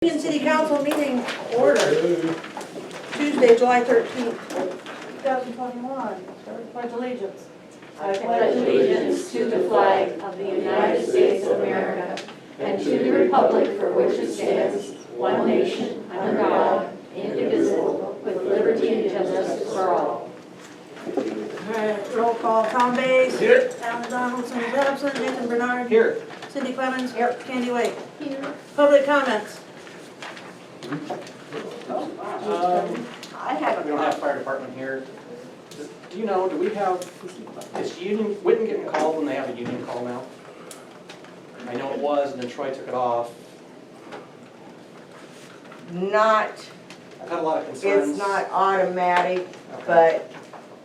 City Council meeting order, Tuesday, July 13th, 2021. Start with Pledge allegiance. I pledge allegiance to the flag of the United States of America and to the republic for which it stands, one nation, under God, indivisible, with liberty and justice for all. All right, roll call. Tom Bays. Here. Alan Donaldson is absent. Nathan Bernard. Here. Cindy Clemons. Here. Candy White. Here. Public comments. I haven't. We don't have fire department here. Do you know, do we have, is union, Witten getting called when they have a union call now? I know it was, and then Troy took it off. Not, I've had a lot of concerns. it's not automatic, Okay. but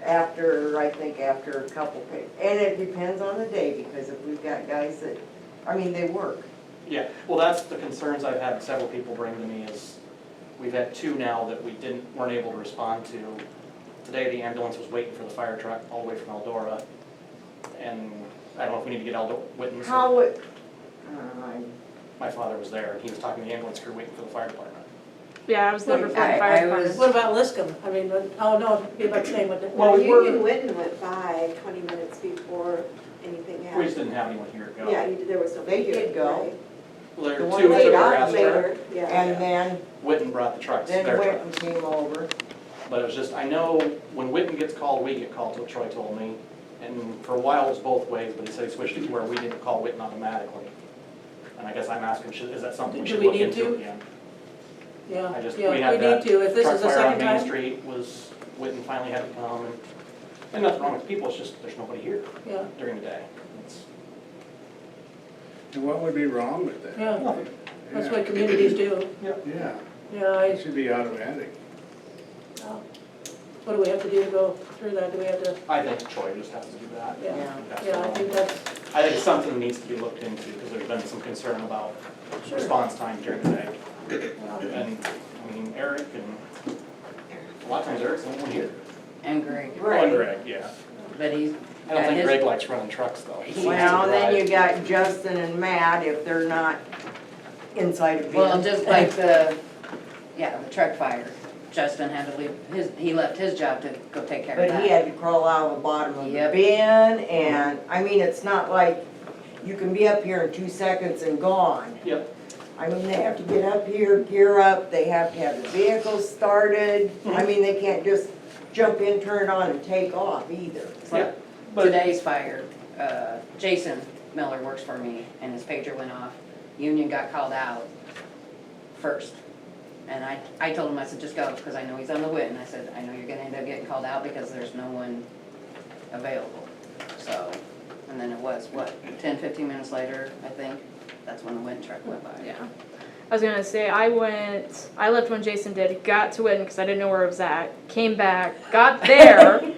after, I think after a couple, and it depends on the day, because if we've got guys that, I mean, they work. Yeah, well, that's the concerns I've had several people bring to me is, we've had two now that we weren't able to respond to. Today, the ambulance was waiting for the fire truck all the way from Eldora, and I don't know if we need to get Witten's. How would, My father was there, and he was talking to the ambulance crew waiting for the fire department. Yeah, I was never for the I fire department. was- What about Liscum? I mean, oh no, it'd be about the same with it. Well, we Union were, Witten went by 20 minutes before anything we just happened. didn't have anyone here to go. Yeah, there was nobody They here. did go. right. Well, there The were one two that took later, the grass truck. Later, yeah. and then, Witten brought the trucks, then their Witten trucks. came over. But it was just, I know when Witten gets called, we get called, what Troy told me. And for a while it was both ways, but he said he switched it to where we didn't call Witten automatically. And I guess I'm asking, is that something we Do should we look need into to? again? Yeah, I just, yeah, we had we that need to. If this truck is the fire on second Main time. Street was, Witten finally had to come. And nothing wrong with people, it's just there's nobody here Yeah, during the day. It's And what would be wrong with that? yeah, nothing. that's what communities do. Yeah, Yeah, it should be automatic. what do we have to do to go through that? Do we have to, I think Troy just has to do that. yeah, That's yeah, I all. think that's, I think it's something that needs to be looked into, because there's been some concern about sure. response time during the day. Yeah. And, I mean, Eric and, a lot of times Eric's the only one here. And Greg, Oh, and Greg, yeah. but he's, I don't think his- Greg likes running trucks, though. He seems to Well, and then drive. you got Justin and Matt if they're not inside a bin. well, just like the truck fire. Justin had to leave he left his job to go take care of But he that. had to crawl out of the bottom of the Yep. bin, and, I mean, it's not like you can be up here in 2 seconds and gone. Yep. I mean, they have to get up here, gear up, they have to have the vehicles started. I mean, they can't just jump in, turn it on, and take off either. Yeah. But Today's fire, Jason Miller works for me and his pager went off. Union got called out first. And I told him, I said, just go, because I know he's on the Witten. I said, I know you're gonna end up getting called out because there's no one available. So, and then it was, 10, 15 minutes later, I think, that's when the Witten truck went by. Yeah. I was gonna say, I left when Jason did, got to Witten because I didn't know where it was at, came back, got there,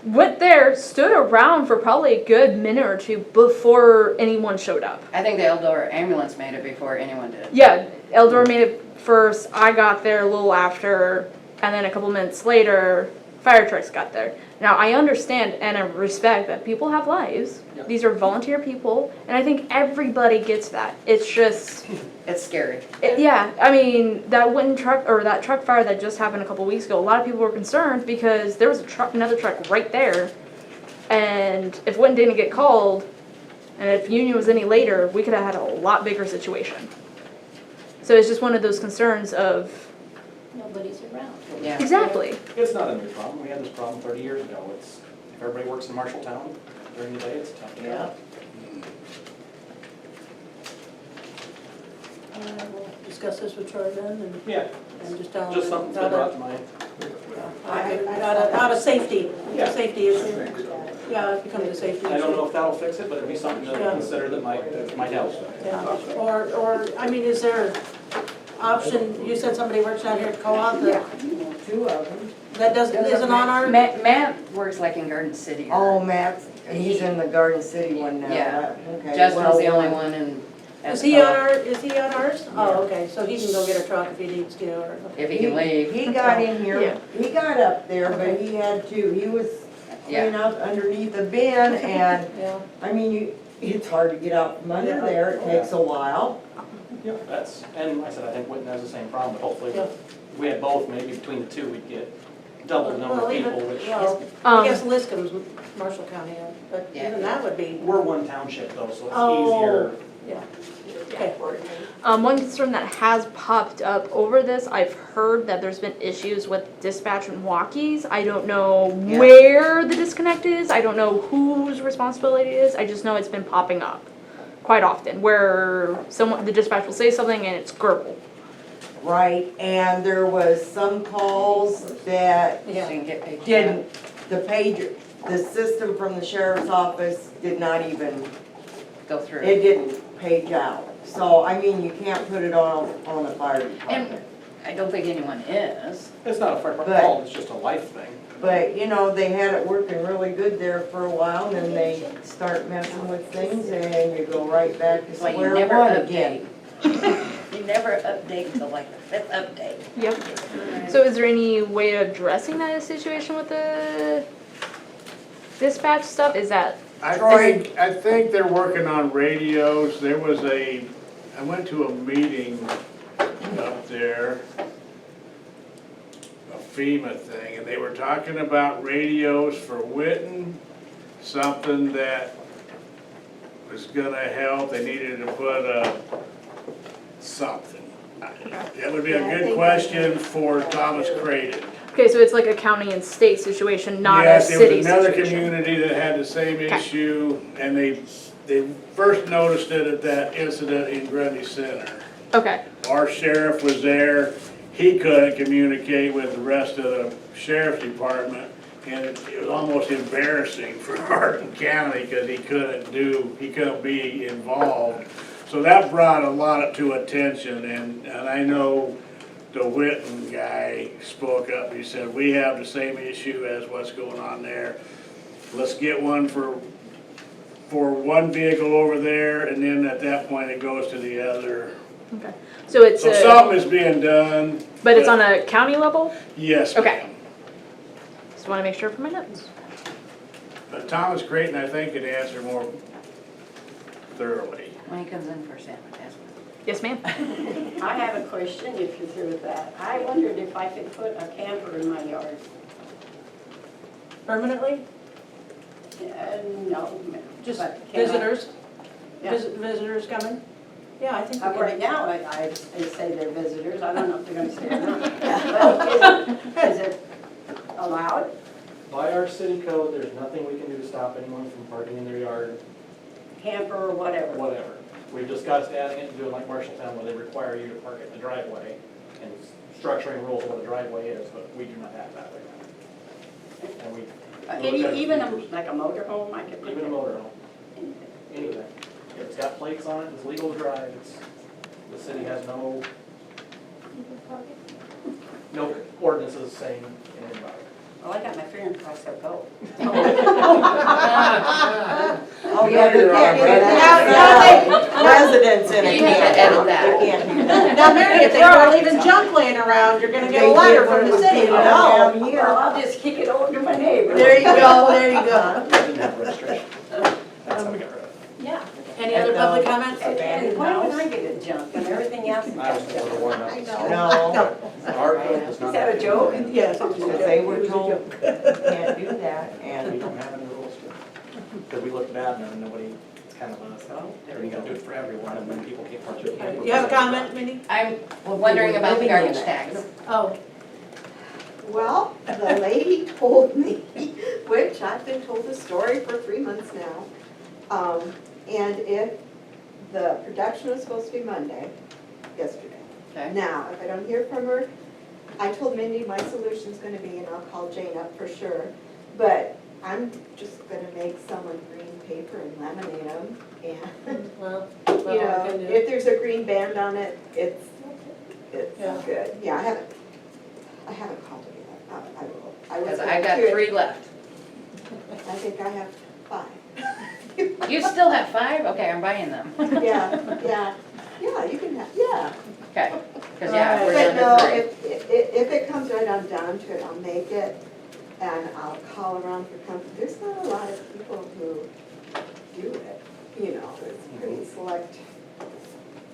went there, stood around for probably a good minute or two before anyone showed up. I think the Eldora ambulance made it before anyone did. Yeah, Eldor made it first, I got there a little after, and then a couple minutes later, fire trucks got there. Now, I understand and I respect that people have lives. Yep. These are volunteer people, and I think everybody gets that. It's just, It's scary. yeah, I mean, that Witten truck, or that truck fire that just happened a couple weeks ago, a lot of people were concerned because there was another truck right there. And if Witten didn't get called, and if Union was any later, we could have had a lot bigger situation. So it's just one of those concerns of, Nobody's around. Yeah. exactly. it's not a new problem. We had this problem 30 years ago. It's, if everybody works in Marshalltown during the day, it's tough to get out. We'll discuss this with Troy then, Yeah, and just tell him. just something's been brought to mind. Out of safety, Yeah. safety issue. Yeah, it becomes a safety issue. I don't know if that'll fix it, but it'd be something to Yeah. consider that might help. Yeah, or, I mean, is there option, you said somebody works out here at co-op, Yeah, 2 of them. that isn't on our, Matt works like in Garden City. Oh, Matt's, he's in the Garden City one now. Yeah. Okay, Justin's well, the only one in. is he on ours? Oh, okay, so he can go get a truck if he needs to, or, If he can leave. He got in Yeah. here, he got up there, but he had to, he was cleaning up underneath the bin, and, yeah. I mean, it's hard to get out from under there, it takes a while. Yeah, that's, and I said, I think Witten has the same problem, but hopefully if we had both, maybe between the two, we'd get double the number of Well, even- people, which, well, I guess Liscum's Marshall County, but Yeah. even that would be, we're one township though, so it's Oh. easier. yeah. Okay. One concern that has popped up over this, I've heard that there's been issues with dispatch and walkies. I don't know Yeah. where the disconnect is, I don't know whose responsibility it is, I just know it's been popping up quite often, where the dispatch will say something and it's gurgle. Right, and there was some calls that Didn't get paid. didn't, the system from the sheriff's office did not even, Go through. it didn't page out. So, I mean, you can't put it on the fire department. I don't think anyone is. It's not a fire But- department fault, it's just a life thing. But, you know, they had it working really good there for a while, and then they start messing with things, and you go right back to That's why you square never one update. again. You never update until like the fifth update. Yep. So is there any way of addressing that situation with the dispatch stuff? Is that, I think they're working on radios. I went to a meeting up there, a FEMA thing, and they were talking about radios for Witten, something that was gonna help. They needed to put something. That would be a good question for Thomas Creighton. okay, so it's like a county and state situation, not a Yes, there city was another situation? community that had the same Okay. issue, and they first noticed it at that incident in Grundy Center. Okay, Our sheriff was there, he couldn't communicate with the rest of the sheriff's department, and it was almost embarrassing for Hardin County, because he couldn't be involved. So that brought a lot to attention, and I know the Witten guy spoke up, he said, we have the same issue as what's going on there. Let's get one for one vehicle over there, and then at that point it goes to the other. okay. So it's So something is being done. but it's on a county level? Yes, Okay. ma'am. Just wanna make sure for my notes. But Thomas Creighton, I think, could answer more thoroughly. When he comes in for a sandwich, ask him. Yes, ma'am? I have a question, if you're through with that. I wondered if I could put a camper in my yard. Permanently? No. Just but can I- visitors? Yeah. Visitors coming? Yeah, I think we Right can. now, I say they're visitors, I don't know if they're gonna stay or not. But is it allowed? By our city code, there's nothing we can do to stop anyone from parking in their yard, Camper or whatever? whatever. We've discussed adding it and doing like Marshalltown, where they require you to park it in the driveway, and structuring rules of what a driveway is, but we do not have that right now. And we. Even like a motorhome, I could put Even a it motorhome, anything. If it's got plates on it, it's legal to drive, the city has no ordinances saying anything about it. Well, I got my friend across the go. Oh, yeah, they can't do that. Residents in a You need to edit camp, that. they can't do that. Now, Mary, if they start leaving junk laying around, you're gonna get a letter from the city, No. no. Well, I'll just kick it over to my neighbor. There you go, there you go. Didn't have registration. That's how we got rid of it. Yeah. Any other public comments? And why would I get a junk and everything else? is I was junk? told to warn us. No, Our code does Is not. that a joke? Yes. because they were told you can't do that, We and don't have any rules because we looked bad and then nobody kind of, you gotta do it for everyone, and then people can't park their camper. You have a comment, Mindy? I'm wondering about the garbage tags. Oh, Well, the lady told me, which I've been told the story for 3 months now. And if the production was supposed to be Monday, yesterday. Okay. Now, if I don't hear from her, I told Mindy my solution's gonna be, and I'll call Jane up for sure, but I'm just gonna make some with green paper and laminate them, and, well, you well, I know, can do. if there's a green band on it, it's Yeah. good. Yeah, I haven't called her yet. I will. I was Because I going got to. 3 left. I think I have 5. You still have 5? Okay, I'm buying them. Yeah, you can have, yeah. Okay, because yeah, we're But down no, to 3. if it comes right on down to it, I'll make it, and I'll call around for company. There's not a lot of people who do it, you know, it's pretty select.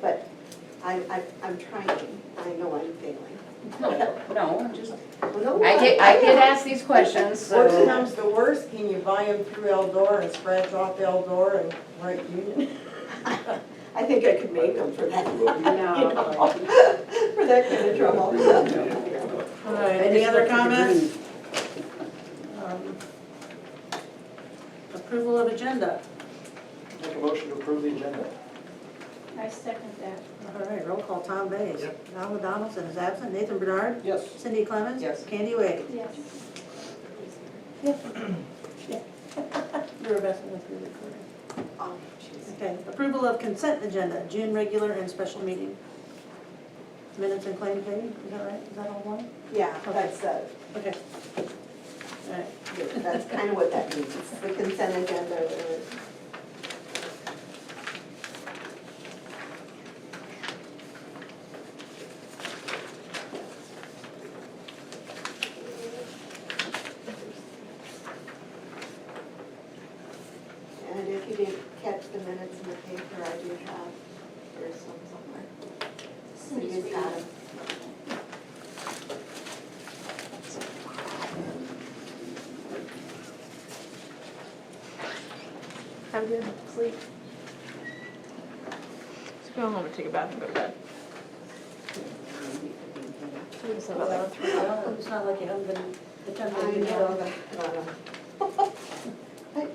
But I'm trying, I know I'm failing. No, just, Well, no, I did ask these questions, so. Worst comes to worst, can you buy them through Eldora and scratch off Eldora and write Union? I think I could make them for that, No. for that kind of trouble. All right, any other comments? Approval of agenda. Make a motion to approve the agenda. I second that. All right, roll call, Tom Bays. Alan Donaldson is absent. Nathan Bernard. Yes. Cindy Clemons. Yes. Candy Wade. Yes. Do our best with your recording. Oh, jeez. Okay, approval of consent agenda, June regular and special meeting. Minutes and claim paid, is that right? Is that all one? Yeah, that's, Okay. All right. that's kind of what that means, it's the consent agenda. And if you didn't catch the minutes in the paper, I do have, there's some somewhere. Cindy's got them. Have a good sleep. Just go home and take a bath and go to bed. Well, it's not like you haven't been I attending. know, but,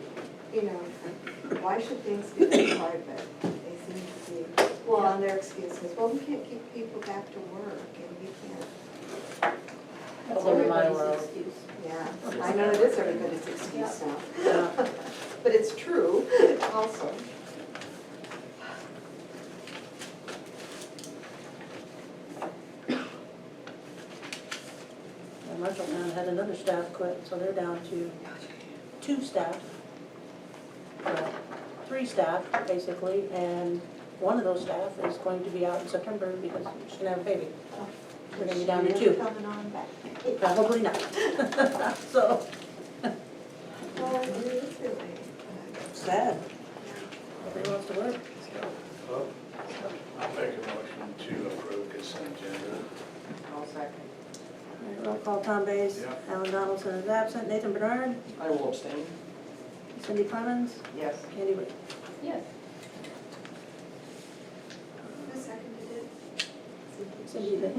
you know, why should things be so hard, but they seem to be, well, on their excuses, well, we can't keep people back to work, and we can't, That's Welcome to my everybody's world. excuse. yeah, I know it is everybody's excuse now, Yeah. but it's true also. And Marshalltown had another staff quit, so they're down to 2 staff. Well, 3 staff, basically, and one of those staff is going to be out in September because she's gonna have a baby. We're gonna be down to Never 2. coming on back. Probably not. So, Well, it is really, sad. Nobody wants to work. I'll make a motion to approve consent agenda. I'll second. All right, roll call, Tom Bays. Yep. Alan Donaldson is absent. Nathan Bernard. I will abstain. Cindy Clemons. Yes. Candy Wade. Yes. who seconded it? Cindy did.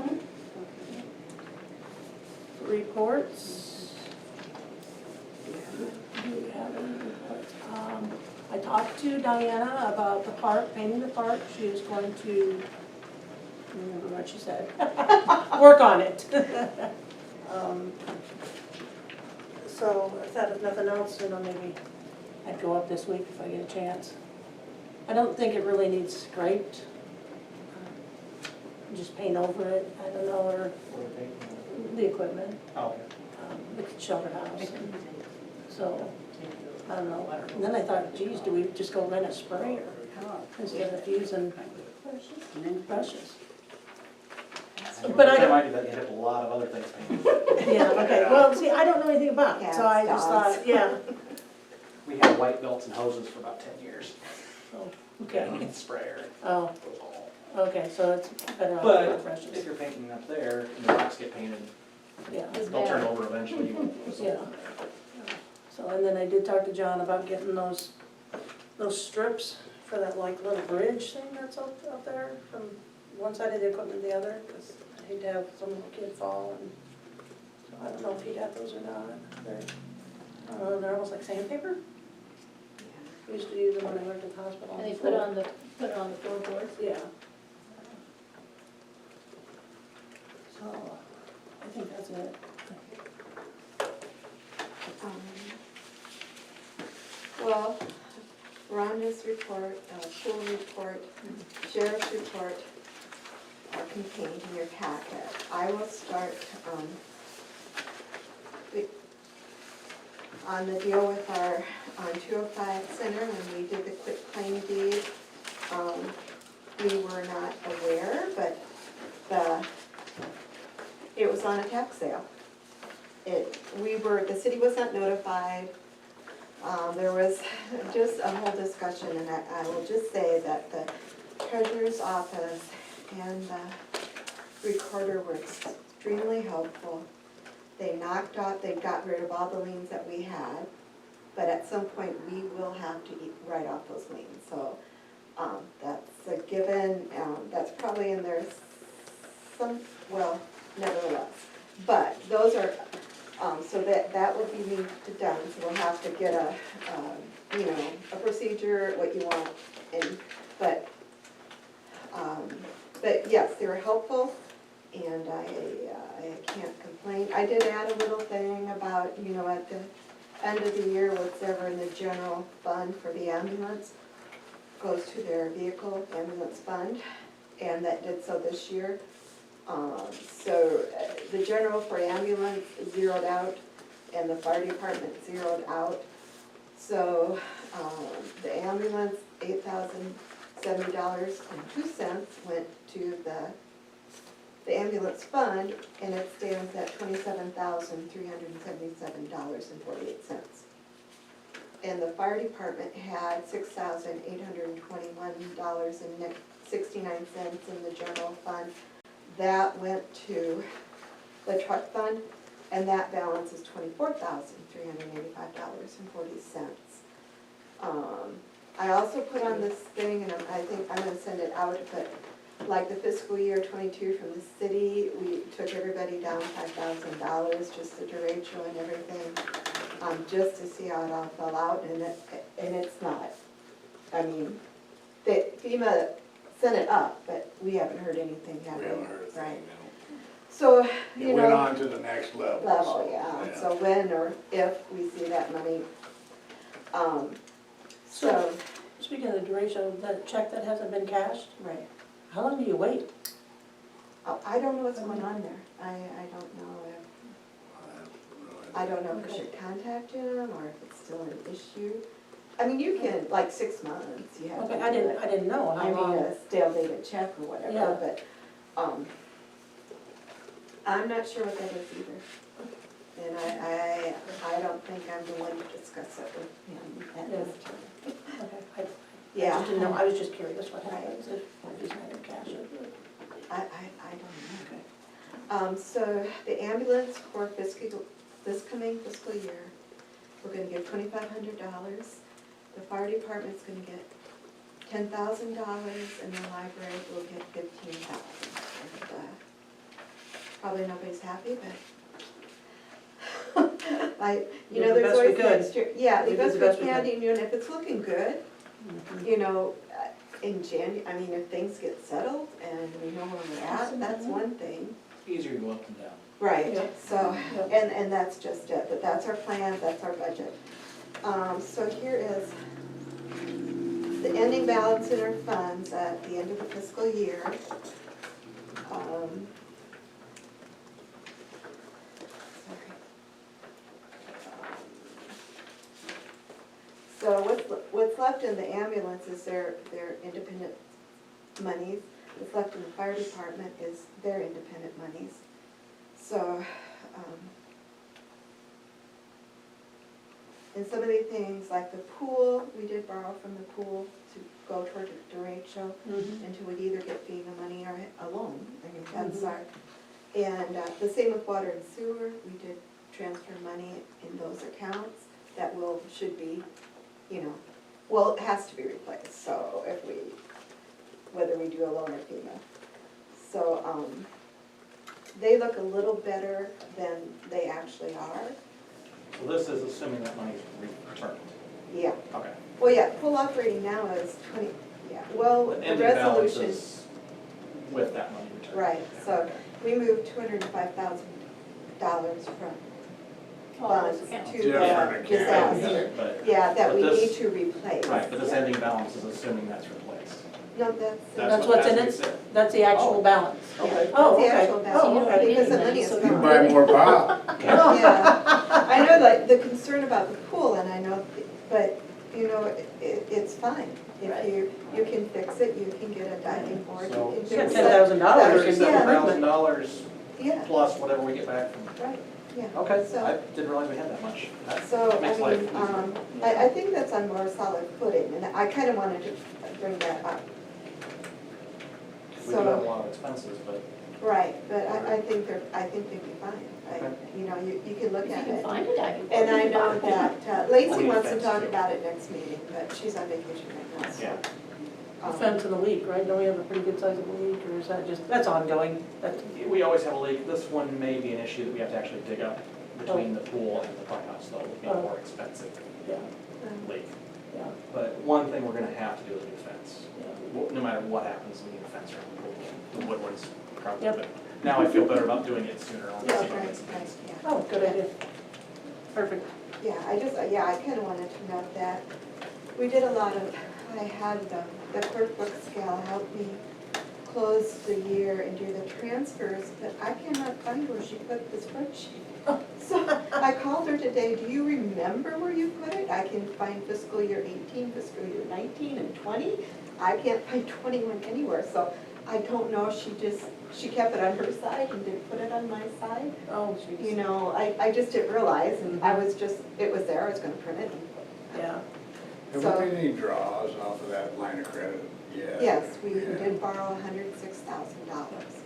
Reports. Do we have any reports? I talked to Diana about the park, painting the park. She is going to, I don't remember what she said, work on it. So I thought if nothing else, maybe I'd go up this week if I get a chance. I don't think it really needs scraped. Just paint over it, I don't know, or the equipment, Oh, the shelter house. So, I don't know. And then I thought, geez, do we just go rent a sprayer instead of using brushes? But I Time don't, I did that, you had a lot of other things painted. yeah, okay, well, see, I don't know anything about it, so I just Cats, thought, yeah. We had white belts and hoses for about 10 years. So, okay, Sprayer, oh, that was all. okay, so it's better off But with if brushes, you're painting up there and the rocks get painted, yeah. they'll turn over eventually. Yeah. So, and then I did talk to John about getting those strips for that like little bridge thing that's up there from one side of the equipment to the other, because I hate to have some little kid fall and, so I don't know if he'd have those or not. They're almost like sandpaper. We used to use them when I worked at the hospital. And they put on the floorboards? Yeah. So, I think that's it. Well, Rhonda's report, school report, sheriff's report are contained in your packet. I will start on the deal with our, on 205 Center, when we did the quit claim deed. We were not aware, but it was on a tax sale. The city was not notified. There was just a whole discussion, and I will just say that the treasurer's office and the recorder were extremely helpful. They got rid of all the liens that we had, but at some point, we will have to write off those liens. So that's a given, that's probably in there well, nevertheless. But those are, so that will be done, so we'll have to get a procedure, what you want, and, but yes, they were helpful, and I can't complain. I did add a little thing about, at the end of the year, whatever in the general fund for the ambulance goes to their vehicle ambulance fund, and that did so this year. So the general for ambulance zeroed out, and the fire department zeroed out. So the ambulance, $8,070.02 went to the ambulance fund, and it stands at $27,377.48. And the fire department had $6,821.69 in the general fund. That went to the truck fund, and that balance is $24,385.40. I also put on this thing, and I think I'm gonna send it out, but like the fiscal year 22 from the city, we took everybody down $5,000, just the derecho and everything, just to see how it all fell out, and it's not. I mean, FEMA sent it up, but we haven't heard anything, have we? We haven't heard a thing, Right. no. So, It went on to the next level. level, yeah, so when or if we see that money. So, Speaking of the duration, that check that hasn't been cashed, right. how long do you wait? Oh, I don't know what's going on there. I don't know I don't know if we should contact him or if it's still an issue. I mean, you can, like 6 months, you have to Okay, do I it. didn't know I how mean, long. a stale dated check or whatever, Yeah. but, I'm not sure what that is either. And I don't think I'm the one to discuss it with him at this time. Okay, I Yeah. just didn't know, I was just curious what Right. happens if he's not gonna cash it. I don't know. So the ambulance for this coming fiscal year, we're gonna give $2,500. The fire department's gonna get $10,000, and the library will get $15,000. Probably nobody's happy, but Did the there's best we always could. extra, yeah, We the did best the we best we can, could. and if it's looking good, in if things get settled and we know where we're at, that's one thing. Easier to go up and down. Right, Yeah. so, Yeah. and that's just it, but that's our plan, that's our budget. So here is the ending balance in our funds at the end of the fiscal year. So what's left in the ambulance is their independent monies. What's left in the fire department is their independent monies. So, and some of the things, like the pool, we did borrow from the pool to go toward the derecho until we'd either get FEMA money or a loan. I mean, that's our, and the same with water and sewer, we did transfer money in those accounts that should be, well, it has to be replaced, so whether we do a loan or FEMA. So, they look a little better than they actually are. So this is assuming that money's returned. Yeah, Okay. well, yeah, full operating now is 20, yeah, well, The the ending balance resolution, is with that money returned. right, so we moved $205,000 from funds to Different the account. disaster. But, Yeah, that But we this- need to replace. right, but this Yeah. ending balance is assuming that's replaced. No, that's. That's what's in as we it? said. That's the actual balance? Yeah, Okay. that's Oh, the okay. actual Oh, balance, okay. because the money is So You can gone. buy more pop. Yeah, I know, like, the concern about the pool, and I know, but, it's fine. If you can fix it, you can get a diving board, So- you can Yeah, fix it. $10,000 is $37,000 Yeah, plus whatever we get back from. right, yeah. Okay, So- I didn't realize we had that much. That So, makes I life mean, easier. I think that's on more solid footing, and I kind of wanted to bring that up. We do have a lot of expenses, but Right, but I think they'd be fine. You know, you can look If you at can it. find it, I can. And I know that Lacey Only wants to fence, talk too. about it next meeting, but she's on vacation right now, so. yeah. A fence in a leak, right? Don't we have a pretty good size of a leak, or is that just, that's ongoing? That's, We always have a leak. This one may be an issue that we have to actually dig up between the pool and the clubhouse, though. It would be a Oh. more expensive yeah, leak. yeah, But one thing we're gonna have to do is a new fence. yeah. No matter what happens, we need a fence around the pool. The wood one's probably, Yep. but now I feel better about doing it sooner on the Yeah, second. right, yeah. Oh, good idea. Perfect. Yeah, I kind of wanted to note that. We did a lot of, I had the clerk book scale help me close the year and do the transfers, but I cannot find where she put the spreadsheet. So I called her today, do you remember where you put it? I can find fiscal year 18, fiscal year 19 and 20. I can't find 21 anywhere, so I don't know if she kept it on her side and didn't put it on my side. Oh, jeez. You know, I just didn't realize, and I was just, it was there, I was gonna print it. Yeah. Have So- we made any draws off of that line of credit yet? Yes, we did borrow $106,000.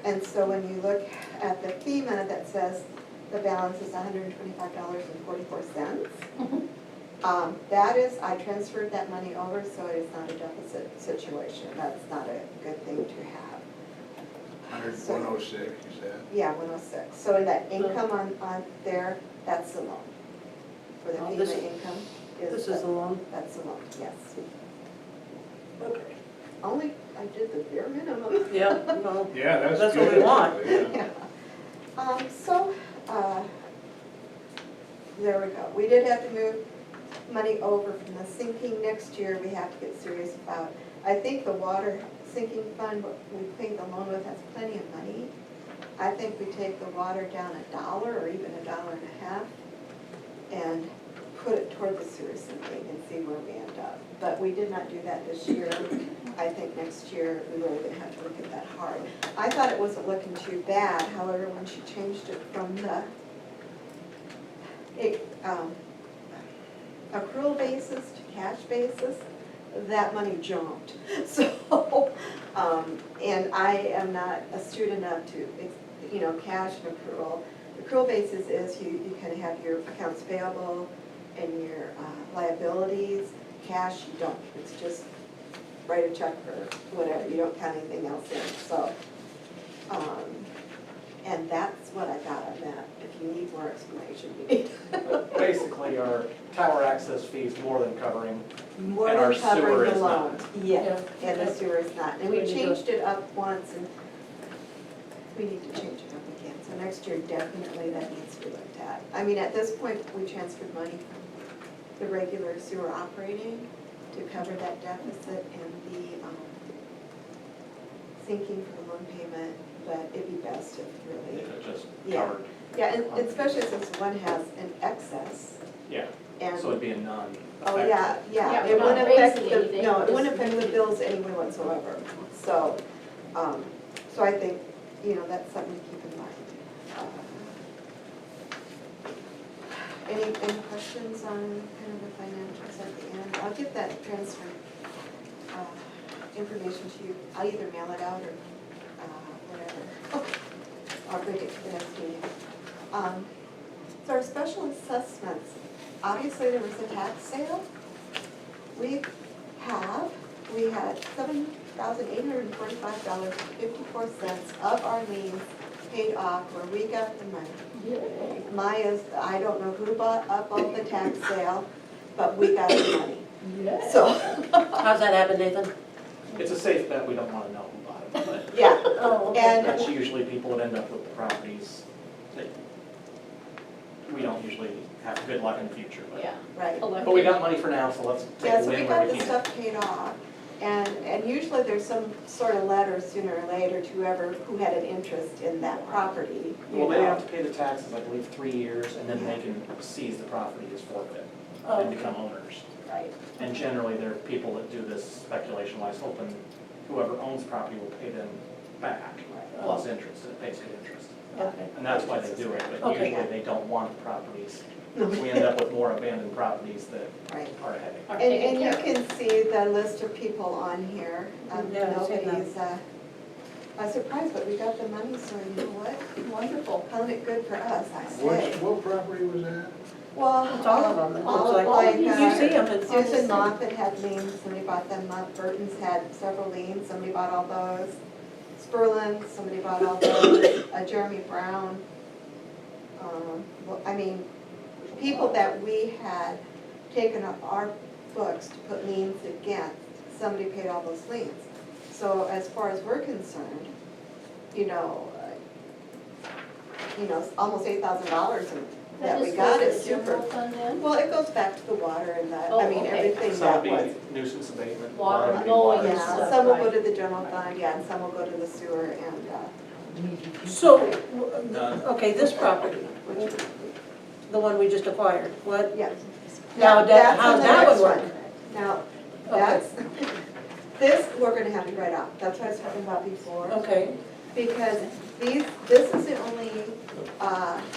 And so when you look at the FEMA that says the balance is $125.44, that is, I transferred that money over, so it is not a deficit situation. That's not a good thing to have. 106, you said? Yeah, 106. So in that income on there, that's the loan. For the Oh, this- FEMA income This is the loan? That's the loan, yes. Okay. Only, I did the bare minimum. Yeah, well, Yeah, that's That's good. what we want. Yeah. There we go. We did have to move money over from the sinking next year. We have to get serious about. I think the water sinking fund, what we paid the loan with, has plenty of money. I think we take the water down $1 or even $1.50 and put it toward the sewer sinking and see where we end up. But we did not do that this year. I think next year we really gonna have to look at that hard. I thought it wasn't looking too bad, however, when she changed it from the accrual basis to cash basis, that money jumped. So, and I am not astute enough to, you know, cash and accrual. Accrual basis is you kind of have your accounts payable and your liabilities. Cash, you don't. It's just write a check for whatever. You don't count anything else in. So, and that's what I got on that. If you need more explanation, you need. Basically, our tower access fees more than covering, More And than our sewer covering is the not. loan. Yeah, Yeah. and the sewer is not. And we We need to- changed it up once and we need to change it up again. So next year, definitely that needs to be looked at. I mean, at this point, we transferred money from the regular sewer operating to cover that deficit and the sinking for the loan payment, but it'd be best if really, if it just Yeah. covered. yeah, and especially since one has an excess Yeah, and. so it'd be a non. Oh, yeah, Yeah, yeah, we're it not wouldn't affect raising the, anything, no, we're it wouldn't just affect the moving. bills anyway whatsoever. So, so I think, you know, that's something to keep in mind. Any questions on kind of the financials at the end? I'll get that transfer information to you. I'll either mail it out or whatever. I'll bring it to the next meeting. So our special assessments, obviously there was a tax sale. We had $7,845.54 of our liens paid off where we got the money. Maya's, I don't know who bought up all the tax sale, but we got the money. So, How's that happen, Nathan? It's a safe bet, we don't wanna know who bought it, but yeah, Oh, okay. and, that's usually people that end up with the properties that we don't usually have good luck in the future, but. Yeah. right. But we got money for now, so let's take Yeah, a so we win where got we the can. stuff paid off, and usually there's some sort of letter sooner or later to whoever, who had an interest in that property, you Well, they know. have to pay the taxes, I believe, 3 years, and then they can seize the property as forfeit Oh, and become owners. Right. And generally, there are people that do this speculation-wise, hoping whoever owns property will pay them back, plus interest, and it pays good interest. okay. And that's why they do it, but Okay. usually they don't want the properties. No. We end up with more abandoned properties that Right. are a headache. And you can see the list of people on here. Yeah, I've seen that. Nobody's I was surprised, but we got the money, so you know what? Wonderful. Counted it good for us, I say. What property was that? Well, It's all of them, it all looks of like. like, You see them, it's all the Susan same. Moffett had liens, somebody bought them up. Burton's had several liens, somebody bought all those. Spurlin, somebody bought all those. Jeremy Brown. Well, I mean, people that we had taken up our books to put liens against, somebody paid all those liens. So as far as we're concerned, almost $8,000 that we got is super. General fund then? Well, it goes back to the water and the, Oh, I mean, okay. everything Some that would was. be nuisance abatement. Water, a lot would be mowing water. and Yeah, stuff, some will go right. to the general fund, yeah, and some will go to the sewer and, So, None. okay, this property, the one we just acquired, what, yeah. Now, That's how's on the that next one work? one. Now, Okay. that's, this, we're gonna have to write off, that's what I was talking about before. okay, Because this is the only,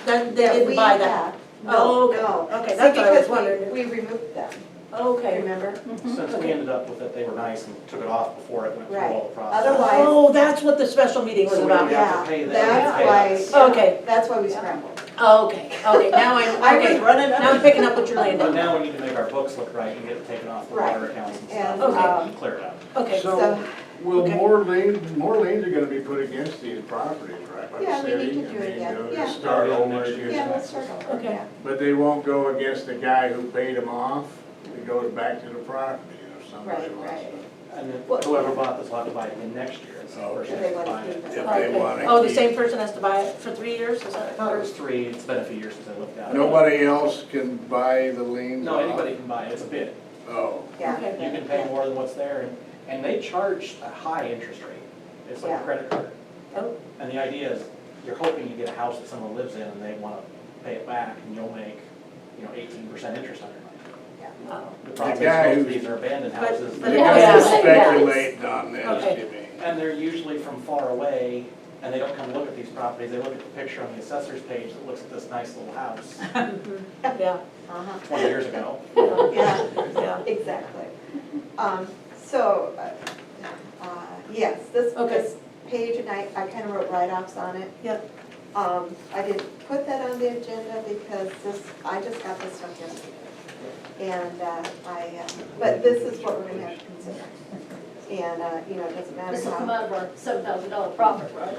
then they that we didn't buy that? have. Oh, No, okay. no. Okay, See, that's what I was because wondering. we removed them, Okay. remember? Since we ended up with it, they were nice and took it off before it went through all the process. Otherwise- Oh, that's what the special meeting was So we about. have to Yeah, pay them, that's pay why, us. Okay. that's why we scrambled. Okay, now I was running now I'm picking up what you're laying But down. now we need to make our books look right and get it taken off the Right. water accounts and And, stuff, Okay. and clear it up. Okay, So, will Okay. more liens are gonna be put against these properties, right? by the Yeah, we need city? to do I it mean, again. they'll Yeah. just start over again. Yeah, let's start over, Okay. yeah. But they won't go against the guy who paid them off, it goes back to the property, or somebody Right, wants right. to. And then What- whoever bought this will have to buy it again next year, it's the person They has to wanna buy it. keep it. If they okay. wanna Oh, the keep- same person has to buy it for 3 years, is that? I thought it was 3, it's been a few years since I looked at it. Nobody else can buy the liens No, off? anybody can buy it, it's a bid. Oh, Yeah. Okay. You can pay more than what's there, and they charge a high interest rate. It's like a Yeah. credit card. Oh. And the idea is, you're hoping you get a house that someone lives in and they wanna pay it back, and you'll make, 18% interest on your money. Wow. The problem is, guy most who's- of these are abandoned But- houses. but the Yeah. guy who's Yeah. speculating on this, Okay. you mean? And they're usually from far away, and they don't come look at these properties, they look at the picture on the assessor's page that looks at this nice little house Yeah, Uh-huh. 20 years ago. Yeah, yeah. exactly. So, yes, this Okay. page, and I kind of wrote write-offs on it. Yep. I didn't put that on the agenda because I just got this stuff yesterday. And but this is what we're gonna have to consider. And, it doesn't matter This will come how. out of our $7,000 profit, right?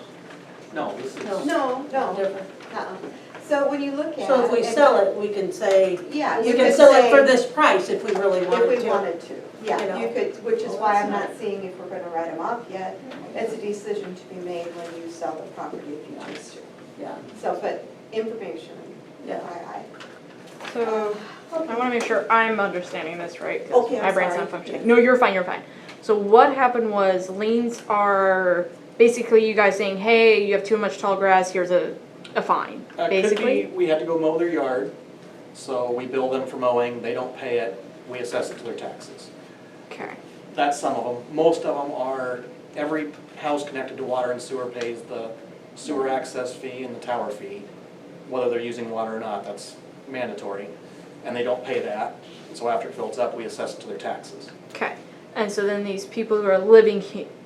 No, this is, No, no, Different. So when you look at. So if we sell it, we can say, Yeah, you you can could sell it say. for this price if we really wanted to. If we wanted to, You yeah, know. you could, which is why I'm not seeing if we're gonna write them off yet. It's a decision to be made when you sell the property if you choose to. Yeah, So, but information, yeah. So, I wanna make sure I'm understanding this right, 'cause Okay, I'm my brain's sorry. not functioning. No, you're fine, you're fine. So what happened was liens are basically you guys saying, hey, you have too much tall grass, here's a fine, could basically? be, we had to go mow their yard, so we bill them for mowing, they don't pay it, we assess it to their taxes. Okay, That's some of them. Most of them are, every house connected to water and sewer pays the sewer access fee and the tower fee. Whether they're using water or not, that's mandatory. And they don't pay that, so after it fills up, we assess it to their taxes. okay. And so then these people who are living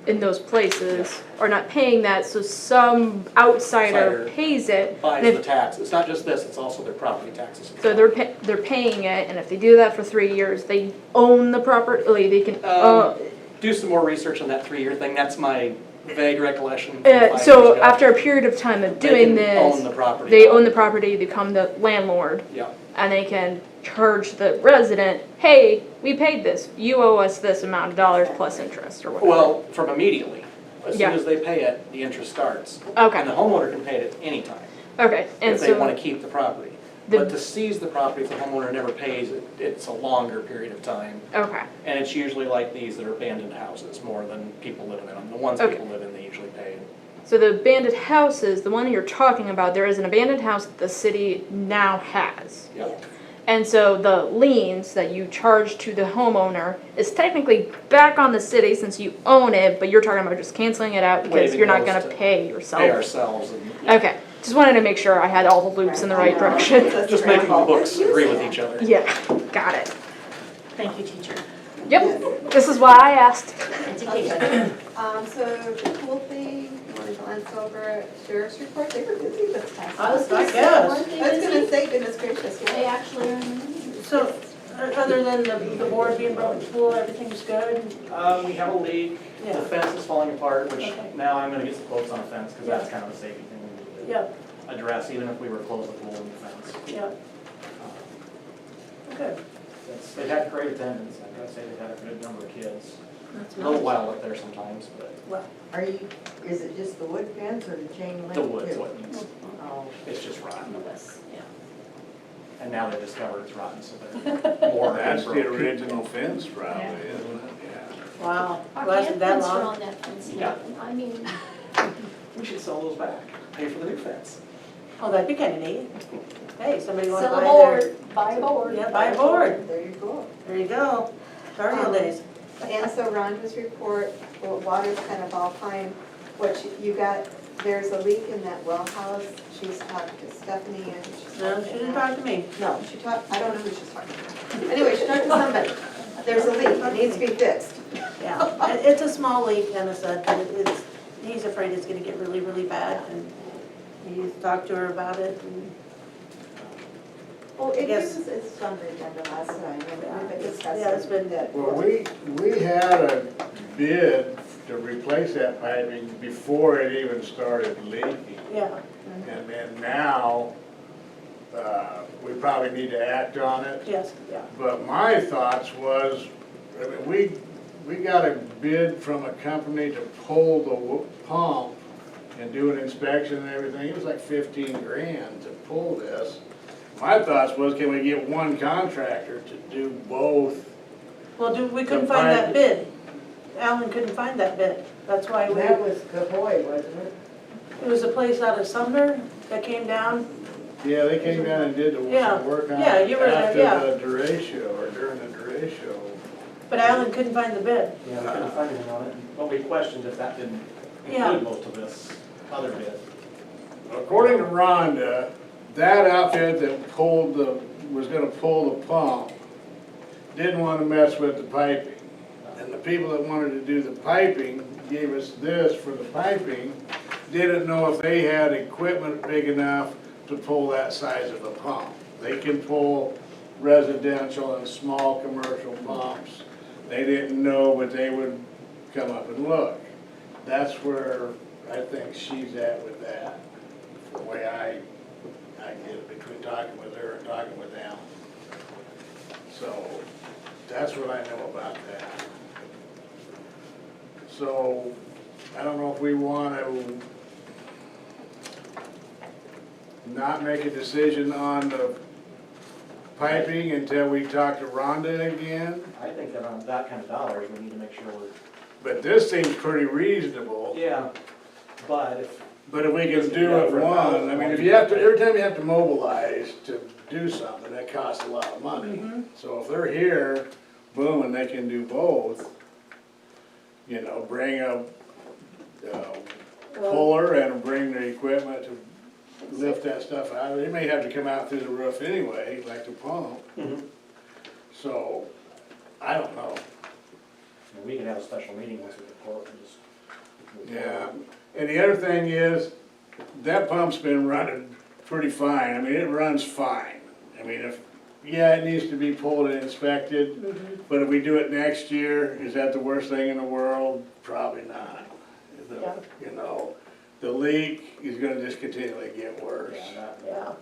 in those places are not paying that, so some outsider Outsider pays it. Buys and the if- tax. It's not just this, it's also their property taxes. So they're paying it, and if they do that for 3 years, they own the property, they can, Do some more research on that 3-year thing, that's my vague recollection from 5 years so ago. after a period of time of They doing can own this, the property. they own the property, become the landlord, Yeah, and they can charge the resident, hey, we paid this, you owe us this amount of dollars plus interest, or whatever. well, from immediately. As soon Yeah. as they pay it, the interest starts. Okay. And the homeowner can pay it at any time, Okay, and if they want so, to keep the property. The- But to seize the property, if the homeowner never pays, it's a longer period of time. okay, And it's usually like these that are abandoned houses, more than people living in them. The ones Okay. people live in, they usually pay. so the abandoned houses, the one you're talking about, there is an abandoned house that the city now has. Yep. And so the liens that you charge to the homeowner is technically back on the city since you own it, but you're talking about just canceling it out because Waiving you're not those gonna to pay yourself. Pay ourselves and Okay, just wanted to make sure I had all the loops in the right direction. just making the books agree with each other. Yeah, got it. Thank you, teacher. Yep, this is why I asked. Education. So the cool thing glance over at sheriff's report, they were busy this past I was week. gonna I say, guess. weren't they I was gonna busy? say, goodness gracious, They yeah. actually are in the meeting. So, other than the board being broken to pool, everything's good? We have a leak, the Yeah. fence is falling apart, which Okay. now I'm gonna get some quotes on a fence, because that's kind of a safety thing we need to Yeah, address, even if we were to close the pool and the fence. yeah, good. They've had great attendance, I gotta say, they've had a good number of kids. That's A little nice. wild up there sometimes, but Well, Are you, is it just the wood fence or the chain link? the wood's too? what needs, Oh, it's just rotten. Yeah. And now they discovered it's rotten, so they're more. That's the broken. original fence probably, isn't it? Yeah. wow, Our lasted that handprints are long? on that fence Yeah. now, I mean, We should sell those back, pay for the new fence. Oh, that'd be kinda neat. Hey, somebody wanna sell a buy their, board, buy a board. yeah, buy a board. There you go. There you go. Cardio days. And so Rhonda's report, well, water's kind of all fine. What you got, there's a leak in that well house. She's talked to Stephanie and she's No, talked she to didn't Al. talk to me. No, she talked, I don't know who she's talking to. Anyway, she talked to somebody. There's a leak, it needs to be fixed. Yeah, it's a small leak, Dennis said, but it's, he's afraid it's gonna get really, really bad, and he's talked to her about it, and, Well, it Yes. was, it's on the agenda last time, and we've been discussing. Yeah, it's been- that. Well, we had a bid to replace that piping before it even started leaking. yeah, And then now, we probably need to act on it. yes, yeah. But my thoughts was, I mean, we got a bid from a company to pull the pump and do an inspection and everything. It was like 15 grand to pull this. My thoughts was, can we get one contractor to do both? Well, we couldn't find that pipe- bid. Alan couldn't find that bid, that's why that was Cahoy, wasn't it? it was a place out of Sumner that came down. Yeah, they came down and did the Yeah, work on yeah, it you were there, yeah. after the derecho, or during the derecho. But Alan couldn't find the bid. Yeah, we couldn't find anything on it, but we questioned if that didn't Yeah. include most of this other bid. According to Rhonda, that outfit that was gonna pull the pump, didn't wanna mess with the piping. And the people that wanted to do the piping gave us this for the piping, didn't know if they had equipment big enough to pull that size of a pump. They can pull residential and small commercial pumps. They didn't know, but they would come up and look. That's where I think she's at with that, the way I get it, between talking with her and talking with them. So, that's what I know about that. So, I don't know if we want to not make a decision on the piping until we talk to Rhonda again, I think that on that kind of dollars, we need to make sure we're, but this seems pretty reasonable. yeah, but if, But if we can do it one, I mean, if you have to, every time you have to mobilize to do something, that costs a lot of money. So if they're here, boom, and they can do both, you know, bring a puller and bring the equipment to lift that stuff out. They may have to come out through the roof anyway, like the pump. So, I don't know. we could have a special meeting once we get quote and just. Yeah, and the other thing is, that pump's been running pretty fine, I mean, it runs fine. I mean, it needs to be pulled and inspected, but if we do it next year, is that the worst thing in the world? Probably not. Yeah. You know, the leak is gonna just continually get worse. Yeah,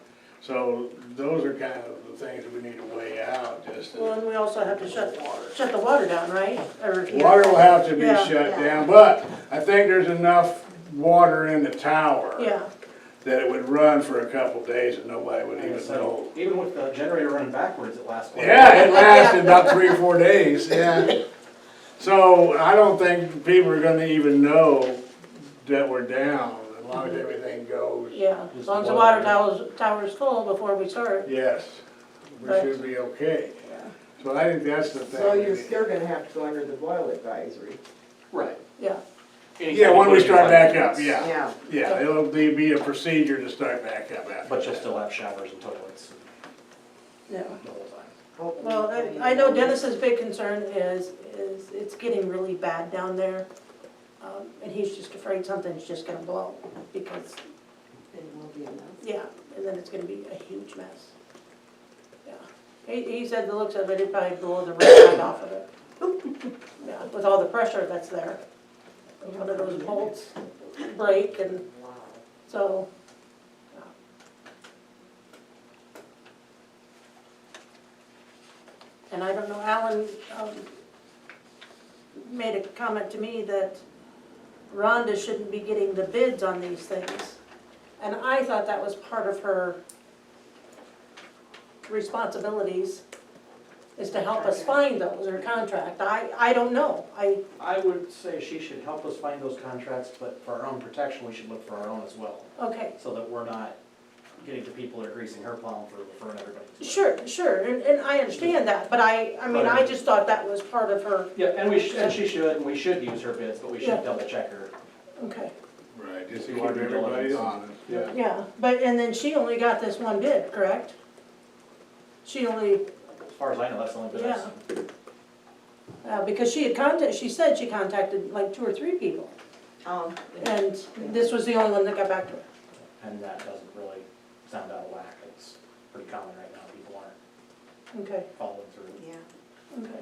So, those are kind of the things that we need to weigh out, just. well, and we also have to shut the water down, right? Or- Water will have to be Yeah. shut down, but I think there's enough water in the tower. Yeah, That it would run for a couple days and nobody would And even so, know. even with the generator running backwards, it lasts. quite a Yeah, while. it lasted about 3 or 4 days, yeah. So I don't think people are gonna even know that we're down, as long as everything goes. yeah, as long as the water tower's full before we start. Yes, we Right. should be okay. Yeah. So I think that's the thing. So you're still gonna have to go under the boil advisory. Right. Yeah, Yeah, when we start back up, yeah. Yeah. Yeah, it'll be a procedure to start back up after. But you'll still have showers and toilets yeah. the whole time. Well, I know Dennis's big concern is it's getting really bad down there. And he's just afraid something's just gonna blow, because, It will be a mess. yeah, and then it's gonna be a huge mess. Yeah, he said the looks of it, it'd probably blow the roof right off of it. Yeah, with all the pressure that's there. One of those bolts break and so. Yeah. And I don't know, Alan made a comment to me that Rhonda shouldn't be getting the bids on these things. And I thought that was part of her responsibilities, is to help us find those, or contract. I don't know. I would say she should help us find those contracts, but for our own protection, we should look for our own as well, Okay, so that we're not getting to people that are greasing her palm for referring everybody to us. sure, and I understand that, but I mean, I just thought that was part of her, Yeah, and she should, and we should use her bids, but we Yeah. should double check her. okay. Right, just to You keep are due everybody diligence. honest, yeah. Yeah, but, and then she only got this one bid, correct? She only, As far as I know, that's the only bid I've seen. because she said she contacted like 2 or 3 people, and this was the only one that got back to her. And that doesn't really sound out of whack. It's pretty common right now. People aren't Okay, following through. Yeah. okay.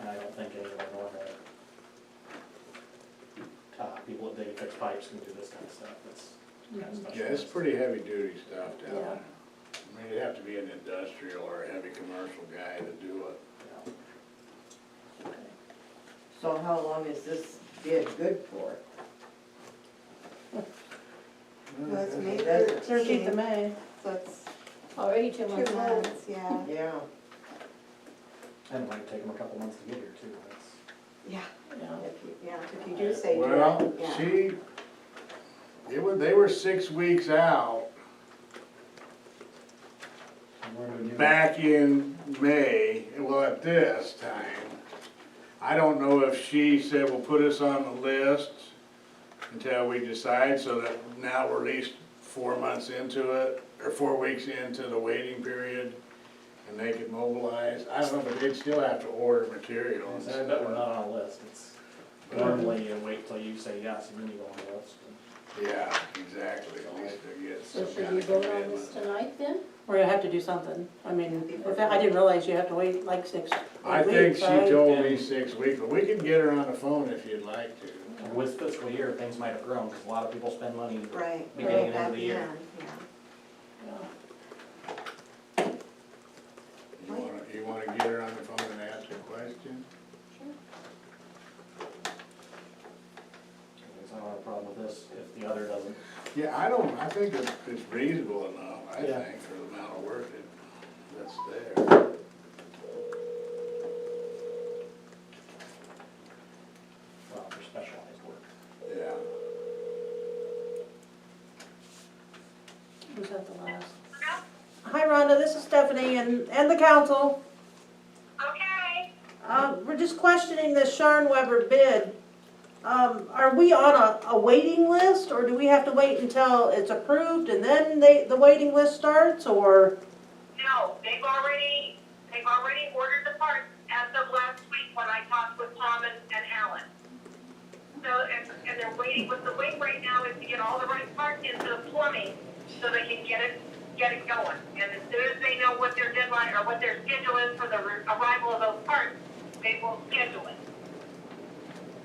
And I don't think any of the normal people that dig fix pipes can do this kind of stuff. It's kind of special. Yeah, it's pretty heavy duty stuff down Yeah. there. I mean, you'd have to be an industrial or a heavy commercial guy to do it. Yeah. So how long is this bid good for? That's May That's- 13th of May. So it's Already 2 2 months now. months, yeah. Yeah. And it might take them a couple months to get here too. That's, Yeah, Yeah. if you do say Well, direct, yeah. they were 6 weeks out back in May, well, at this time. I don't know if she said, well, put us on the list until we decide, so that now we're at least 4 months into it, or 4 weeks into the waiting period, and they could mobilize. I don't know, but they'd still have to order materials. I bet we're not on a list. It's normally you wait till you say yes and then you go on the list. Yeah, exactly, at least they get So some should kind we of vote on commitment. this tonight then? We're gonna have to do something. I mean, I didn't realize you have to wait like 6 I weeks, think she right? told me 6 weeks, but we can get her on the phone if you'd like to. And with fiscal year, things might have grown because a lot of people spend money. Right. Beginning and end At of the year. end, yeah. Yeah. You wanna get her on the phone and ask a question? I don't have a problem with this if the other doesn't. Yeah, I think it's reasonable enough, I Yeah. think, for the amount of work that's there. Well, for specialized work. Yeah. Who's at the last? Hi Rhonda, this is Stephanie and the council. Okay, We're just questioning this Sharn Weber bid. Are we on a waiting list, or do we have to wait until it's approved and then the waiting list starts, or? no, they've already ordered the parts as of last week when I talked with Tom and Alan. So, and they're waiting, what the wait right now is to get all the right parts into the plumbing so they can get it going. And as soon as they know what their deadline or what their schedule is for the arrival of those parts, they will schedule it.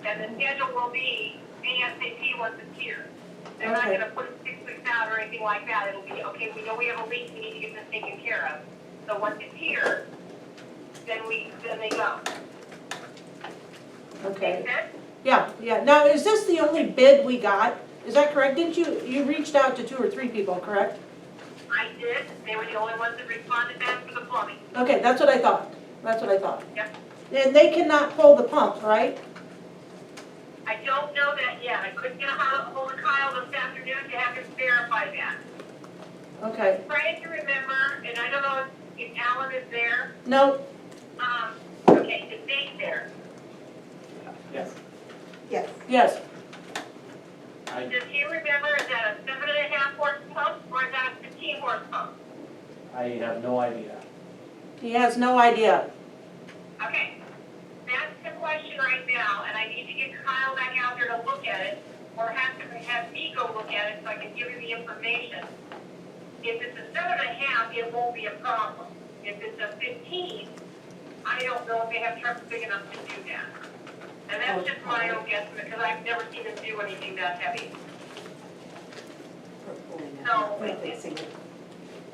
And the schedule will be ASAP once it's here. They're not Okay. gonna put it 6 weeks out or anything like that. It'll be, okay, we know we have a leak, we need to get this taken care of. So once it's here, then they go. Okay. Make sense? Yeah. Now, is this the only bid we got? Is that correct? Didn't you reached out to 2 or 3 people, correct? I did. They were the only ones that responded back for the plumbing. Okay, that's what I thought. Yep. And they cannot pull the pump, right? I don't know that yet. I couldn't get a hold of Kyle this afternoon to have him verify that. Okay. Trying to remember, and I don't know if Alan is there. No, Okay, is Nate there? Yes. Yes. yes. Does he remember, is that a 7.5 horse pump or is that a 15 horse pump? I have no idea. He has no idea. Okay, that question right now, and I need to get Kyle back out there to look at it, or have me go look at it so I can give you the information. If it's a 7.5, it won't be a problem. If it's a 15, I don't know if they have trucks big enough to do that. And that's just my own guesstimate, because I've never seen them do anything that heavy. So,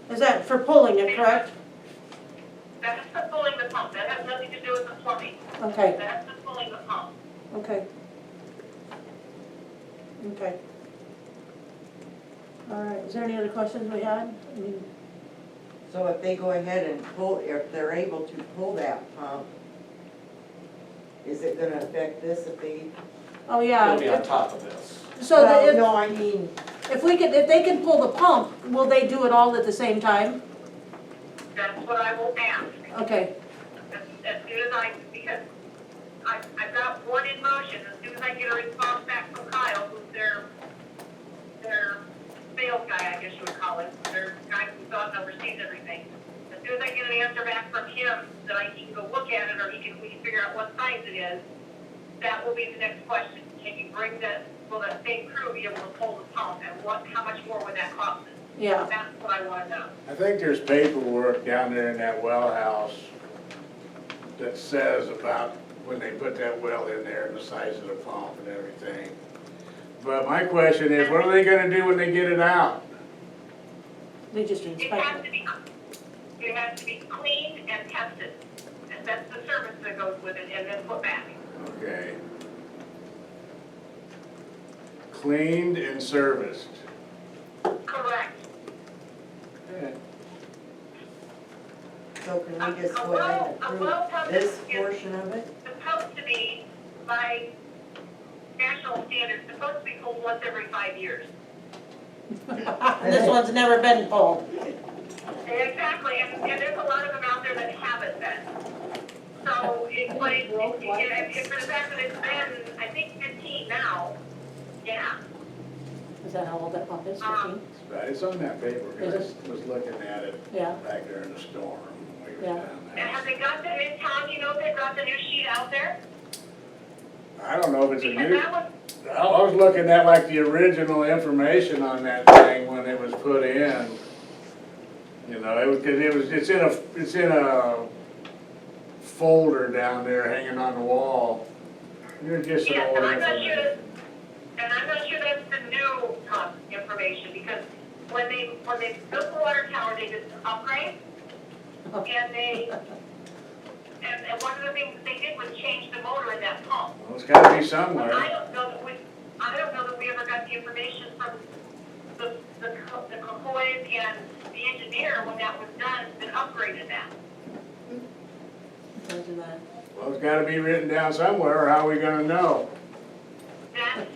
Is that for pulling it, correct? that's for pulling the pump, that has nothing to do with the plumbing, Okay, that's for pulling the pump. okay. Okay. All right, is there any other questions we had? I mean, So if they go ahead and pull, if they're able to pull that pump, is it gonna affect this if they? oh, yeah. It'll be on top of this. So Well, that no, I mean, if they can pull the pump, will they do it all at the same time? That's what I will ask, Okay, as soon as because I've got one in motion, as soon as I get a response back from Kyle, who's their sales guy, I guess you would call it, their guy who goes and oversees everything. As soon as I get an answer back from him, that he can go look at it, or we can figure out what size it is, that will be the next question. Can you bring will that same crew be able to pull the pump, and how much more would that cost us? yeah. That's what I wanna know. I think there's paperwork down there in that well house that says about when they put that well in there and the size of the pump and everything. But my question is, what are they gonna do when they get it out? They just It inspect has it. it has to be cleaned and tested, and that's the service that goes with it, and then put back. Okay. Cleaned and serviced. Correct. so can we just go ahead and approve this portion of it? Supposed to be, by national standards, supposed to be pulled once every 5 years. This one's never been pulled. Exactly, and there's a lot of them out there that haven't been. So it's like, if for the fact that it's been, I think 15 now, yeah. Is that how old that pump is, 15? It's on that paper, Is because I was looking at it Yeah, back there in the storm. when we were Yeah. down And there. have they got the new, Tom, you know if they've got the new sheet out there? I don't know if it's a Because new, that was, I was looking at like the original information on that thing when it was put in. You know, it's in a folder down there hanging on the wall. You're just an yes, old and I'm not sure, information. and I'm not sure that's the new information, because when they built the water tower, they did some upgrades, and one of the things that they did was change the motor in that pump. Well, it's gotta be But somewhere. I don't know that we ever got the information from the Cocoys and the engineer when that was done, and upgraded that. imagine that. Well, it's gotta be written down somewhere, or how are we gonna know? That's,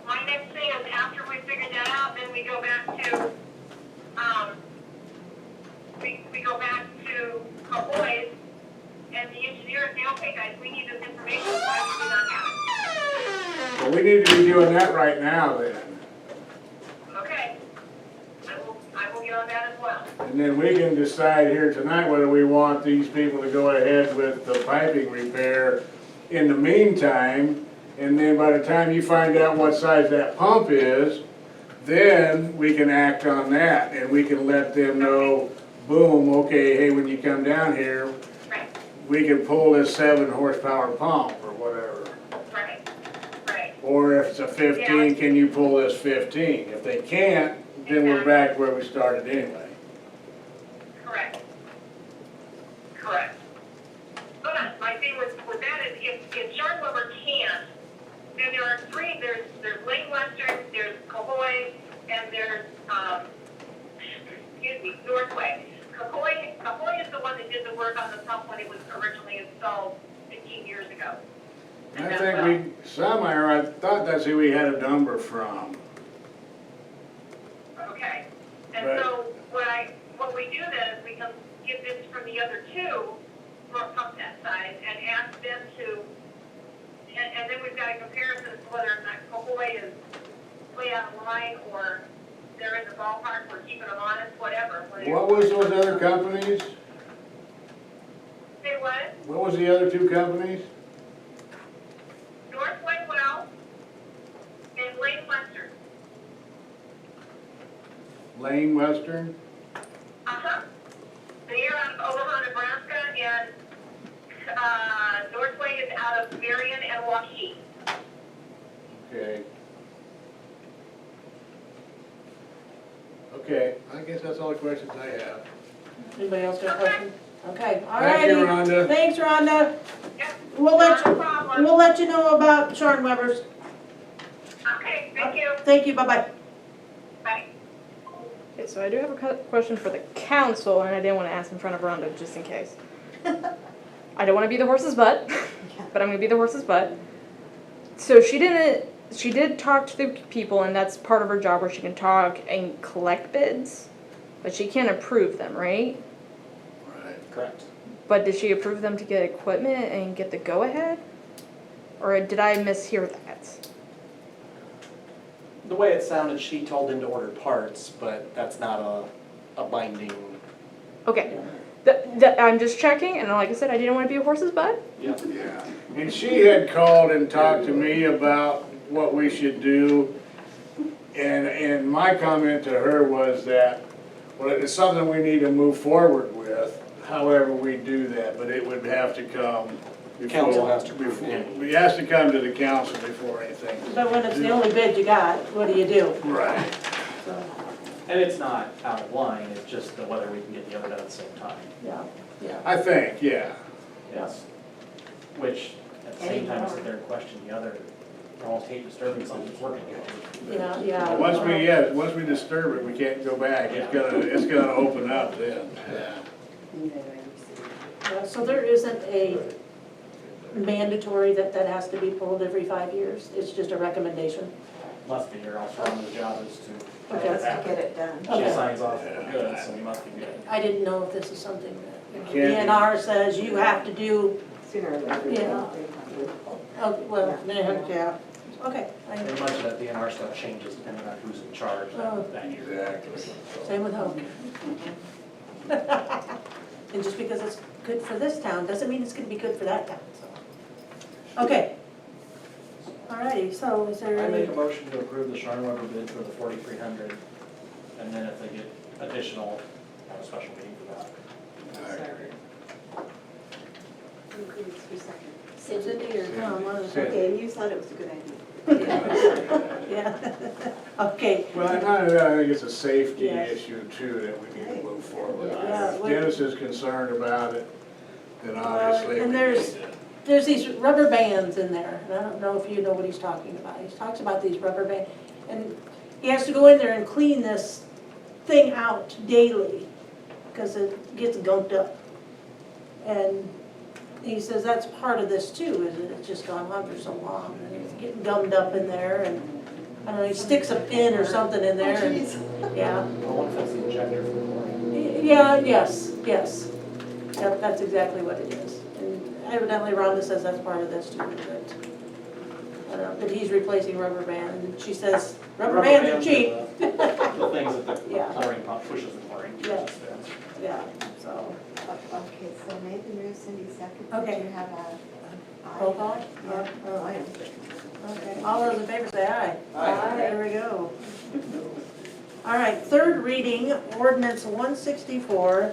my next thing is after we figure that out, then we go back to, we go back to Cocoys and the engineer and say, okay guys, we need this information, why do we not have Well, we need to be doing that right now then. it? Okay, I will get on that as well. And then we can decide here tonight whether we want these people to go ahead with the piping repair in the meantime. And then by the time you find out what size that pump is, then we can act on that and we can let them know, boom, okay, hey, when you come down here, Right, we can pull this 7 horsepower pump or whatever. right. Or if it's a 15, can you pull this 15? If they can't, then we're back where we started anyway. Correct. But my thing with that is if John Weber can't, then there are three, there's Lane Western, there's Cohoy, and there's, Northway. Cohoy is the one that did the work on the pump when it was originally installed 15 years ago. And I that's think I thought that's who we had a number from. Okay, and Right. so what we do then is we can get this from the other two for a pump that size and ask them to, and then we've got a comparison as to whether or not Cocoy is way out of line or they're in the ballpark, we're keeping them honest, whatever. What was those other companies? Say what? What was the other 2 companies? Lane Western? Uh-huh. They're out of Omaha, Nebraska, and, Northway is out of Marion and Waukee. Okay. Okay, I guess that's all the questions I have. Anybody else got a question? Okay, all Thank you, righty. Rhonda. Thanks, Rhonda. Yep, We'll let not a you, problem. we'll let you know about Sean Weber's. Okay, thank you. Thank you, bye-bye. Bye. Okay, so I do have a question for the council, and I didn't want to ask in front of Rhonda, just in case. I don't want to be the horse's butt, but I'm going to be the horse's butt. So she did talk to the people, and that's part of her job where she can talk and collect bids, but she can't approve them, right? Right. Correct. But did she approve them to get equipment and get the go-ahead? Or did I mishear that? The way it sounded, she told him to order parts, but that's not a binding. Okay, I'm just checking, and like I said, I didn't want to be a horse's butt. Yep. Yeah, and she had called and talked to me about what we should do. And my comment to her was that, well, it's something we need to move forward with, however we do that, but it would have to come before. Council has to approve before- it. It has to come to the council before anything. But when it's the only bid you got, what do you do? Right. So, And it's not out of line, it's just whether we can get the other done at the same time. yeah, yeah. I think, yeah. Yes. Which, at the same time, I sit there and question the other, I almost hate disturbing something that's working. Yeah, yeah. Once we disturb it, we can't go back. It's gonna open up then, yeah. Yeah, so there isn't a mandatory that has to be pulled every 5 years? It's just a recommendation? Must be, or else Ron's job is to. Okay. Just to get it done. She Okay. signs off for good, so we must be good. I didn't know if this is something that, Can't be. DNR says you have to do, Sooner or later. Yeah. oh, well, yeah, okay. And much of that DNR stuff changes depending on who's in charge Oh. that year. Exactly. Same with Hope. And just because it's good for this town, doesn't mean it's gonna be good for that town, so. Okay. Alrighty, so is there I any? make a motion to approve the Sharn Weber bid for the 4,300, and then if they get additional, have a special meeting for that. Cindy or Tom, one of the- Cindy. Okay, and you thought it was a good idea. Yeah. Okay, Well, I think it's a safety Yes. issue too that we need to move forward. Yeah, If we- Dennis is concerned about it, then obviously and we there's- need to. there's these rubber bands in there, and I don't know if you know what he's talking about. He talks about these rubber bands, and he has to go in there and clean this thing out daily, because it gets gunked up. And he says that's part of this too, is that it's just gone on for so long, and it's getting gummed up in there, and, I don't know, he sticks a pin or something in there, and, yeah. I wonder if that's the injector for the chlorine. Yeah, yes. Yep, that's exactly what it is. And evidently Rhonda says that's part of this too, but, I don't know, but he's replacing rubber band, and she says, rubber bands are cheap. The things that the Yeah. chlorine pump pushes the chlorine. Yeah. Yeah, so, Okay, so Nathan moves, Cindy second. Okay. Do you have a? roll call? Yeah. Oh, okay, all those in favor say aye. Aye. There we go. All right, third reading, ordinance 164,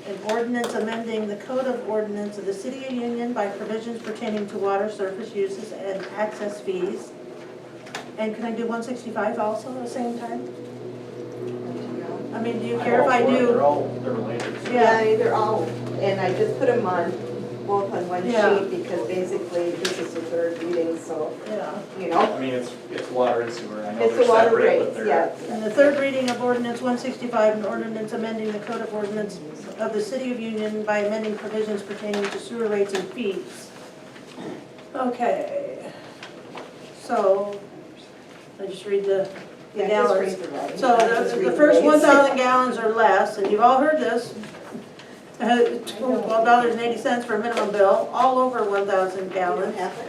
an ordinance amending the code of ordinance of the City of Union by provisions pertaining to water surface uses and access fees. And can I do 165 also at the same time? I mean, do you care if I They're do? all, they're related. Yeah, they're all, and I just put them on, both on one Yeah. sheet, because basically this is the third reading, so, Yeah. you know. I mean, it's water and sewer, I know It's they're the water separate, but rates, they're. yes. And the third reading of ordinance 165, an ordinance amending the code of ordinance of the City of Union by amending provisions pertaining to sewer rates and fees. Okay. So, I just read the Yeah, just gallons. read the writing. So Just the read first rates. 1,000 gallons or less, and you've all heard this, $12.80 for a minimum bill, all over 1,000 You don't gallons, have it?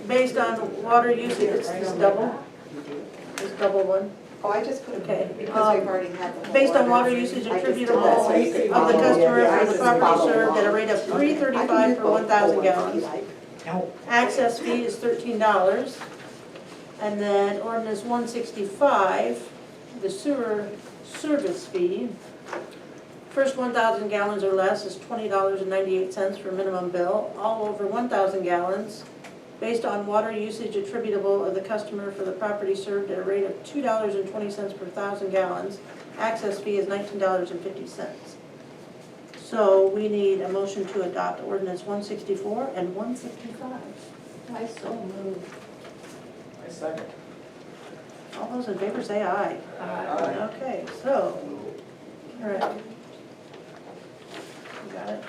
based on water usage, it's double, it's double one. Oh, I just put them, Okay, because we've already had the whole. Based on water ordinance. usage I just did attributable that of so you could the follow. customer Yeah, I for the just property follow served at a along. rate of I can $3.35 use per both 1,000 ones if you gallons. like. Access fee is $13, And then ordinance 165, the sewer service fee. First 1,000 gallons or less is $20.98 for minimum bill. All over 1,000 gallons, based on water usage attributable of the customer for the property served at a rate of $2.20 per 1,000 gallons. Access fee is $19.50. So we need a motion to adopt ordinance 164 and 165. I so moved. I second. All those in favor say aye. Aye. Okay, so, all right. You got it?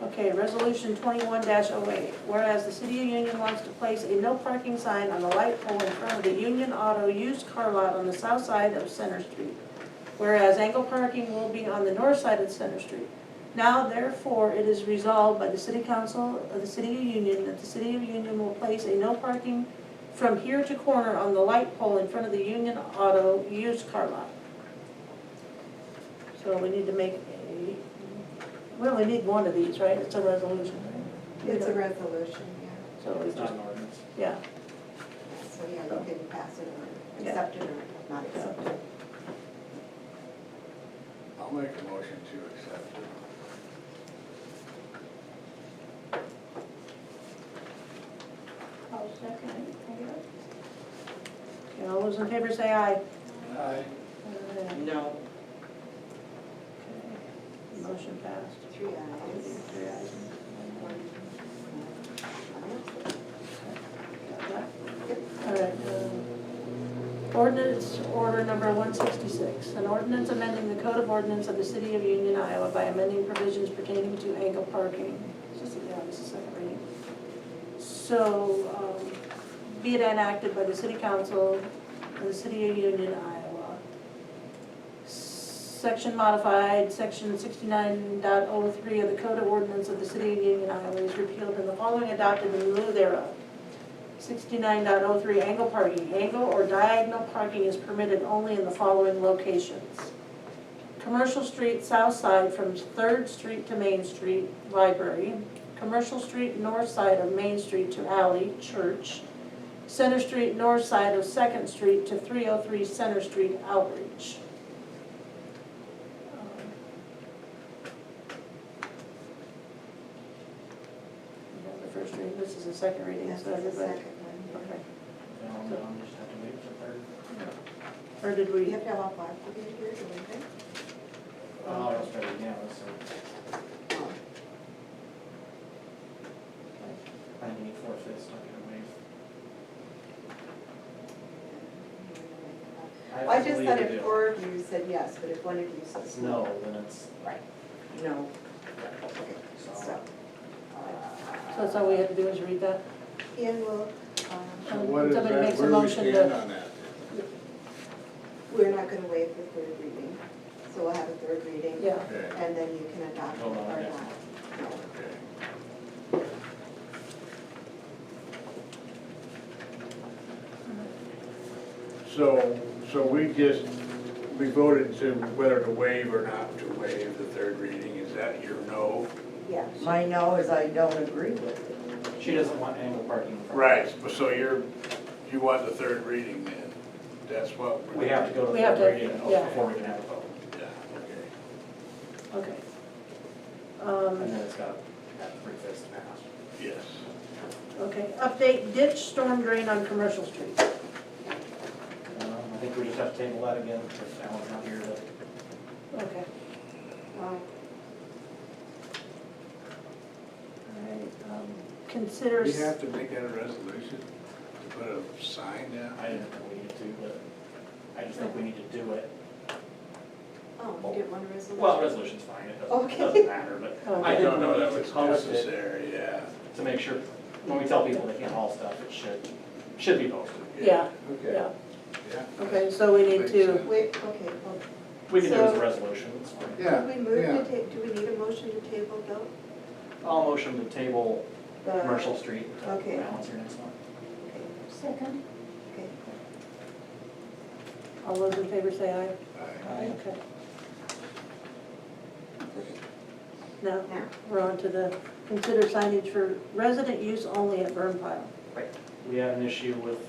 Okay, resolution 21-08, whereas the city of Union wants to place a no parking sign on the light pole in front of the Union Auto used car lot on the south side of Center Street. Whereas angle parking will be on the north side of Center Street. Now therefore, it is resolved by the City Council of the City of Union that the City of Union will place a no parking from here to corner on the light pole in front of the Union Auto used car lot. So we need to make a, we only need one of these, right? It's a resolution, right? It's a resolution, yeah. So we It's not just, an ordinance. yeah, So, yeah, you can pass it or Yeah. accept it or not accept it. I'll make a motion to accept it. I'll second. okay, all those in favor say aye. Aye. No. Okay. Motion passed. 3 ayes. 3 ayes. Got that? All right. Ordinance order number 166, an ordinance amending the Code of Ordinance of the City of Union, Iowa by amending provisions pertaining to angle parking. This is second reading. So, be it enacted by the City Council of the City of Union, Iowa. Section modified, section 69.03 of the Code of Ordinance of the City of Union, Iowa is repealed and the following adopted in lieu thereof. 69.03 angle parking. Angle or diagonal parking is permitted only in the following locations. Commercial Street south side from 3rd Street to Main Street, Library. Commercial Street north side of Main Street to Alley, Church. Center Street north side of 2nd Street to 303 Center Street, Outreach. The first reading, this is the second reading, That's so the everybody. second one. Okay. I'll just have to wait for third. Or did You we? have to have all 5 to be here, do we think? Oh, I was ready, yeah, so Oh. I think you need 4/5, so I can wait. I just believe thought we if do. 4 of you said yes, but if one of you says No, then it's, No. Okay, so, so, So that's all we have to do is read that? Ian will, So what is Somebody that, makes a where do we motion to- stand on that? we're not gonna waive the 3rd reading, so we'll have a 3rd reading. Yeah. Okay, And then you can adopt it Vote on or it. not. No. okay. So we voted to whether to waive or not to waive the 3rd reading, is that your no? Yeah. My no is I don't agree with it. she doesn't want angle parking in front. Right, so you want the 3rd reading then? That's what? We have to go to the We have third to- reading yeah. before we can have a vote. Yeah, okay. Okay. And then it's got that 3/5 to pass. Yes. Okay, update ditch storm drain on Commercial Street. I think we just have to table that again, if Alan's not here to. Okay. All right, consider. Do we have to make that a resolution to put a sign down? I didn't think we needed to, but I just think we need to do it. Oh, you didn't want a resolution? Well, resolution's fine, it Okay. doesn't matter, but I Okay. think don't know we that need was to post it necessary, yeah. to make sure, when we tell people they can't haul stuff, it should be posted. Yeah, Okay. yeah, Yeah. okay, so we need Makes to, sense. Wait, okay, well, We can do it as a So- resolution, it's fine. Yeah, do we move yeah. to do we need a motion to table though? I'll motion to table The- Commercial Street until Okay. Alan's here next month. Okay, Second. okay. all those in favor say aye. Aye. Okay. Now, Now. we're on to the consider signage for resident use only at burn pile. Right. we had an issue with,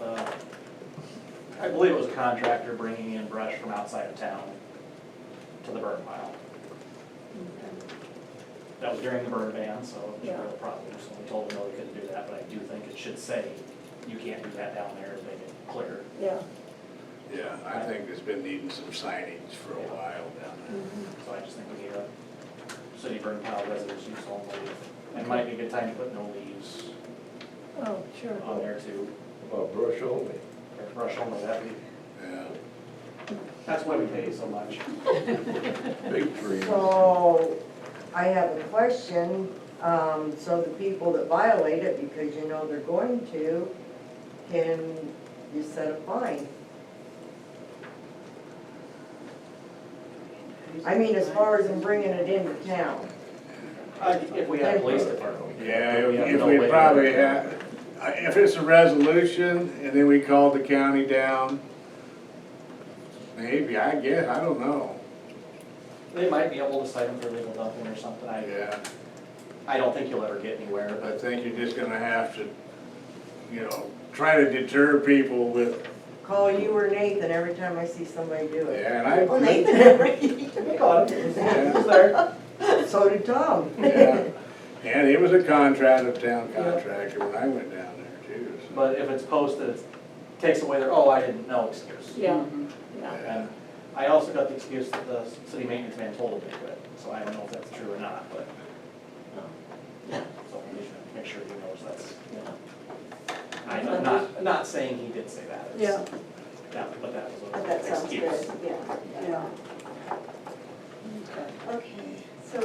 I believe it was a contractor bringing in brush from outside of town to the burn pile. That was during the burn ban, so it was a real problem, so we told them no, we couldn't do that, but I do think it should say, you can't do that down there, to make it clear. Yeah. Yeah, I think it's been needing some signage for a while down there. So I just think we need a city burn pile residence use only. It might be a good time to put no leaves Oh, sure. on there too, About brush only. or brush only, that we, Yeah. that's why we pay so much. Big trees. So, I have a question, so the people that violate it, because you know they're going to, can you set a fine? I mean, as far as them bringing it into town. If we had a police department. we could. Yeah, But we have if no we way to- probably have, if it's a resolution and then we call the county down, maybe, I guess, I don't know. They might be able to cite them for illegal dumping or something, Yeah, I don't think you'll ever get anywhere, I but think you're just gonna have to, you know, try to deter people with, Call you or Nathan every time I see somebody do it. yeah, and Well, I, Nathan, never- we got it. It was there. So did Tom. yeah. And he was a town contractor when I went down there too, so. But if it's posted, it takes away their, oh, I didn't know excuse. Yeah, yeah. And I also got the excuse that the city maintenance man told them to quit, so I don't know if that's true or not, but. So we need to make sure he knows that's, I'm not saying he did say that. It's- Yeah. Yeah, but that was that an sounds excuse. good, yeah. Yeah. Okay, so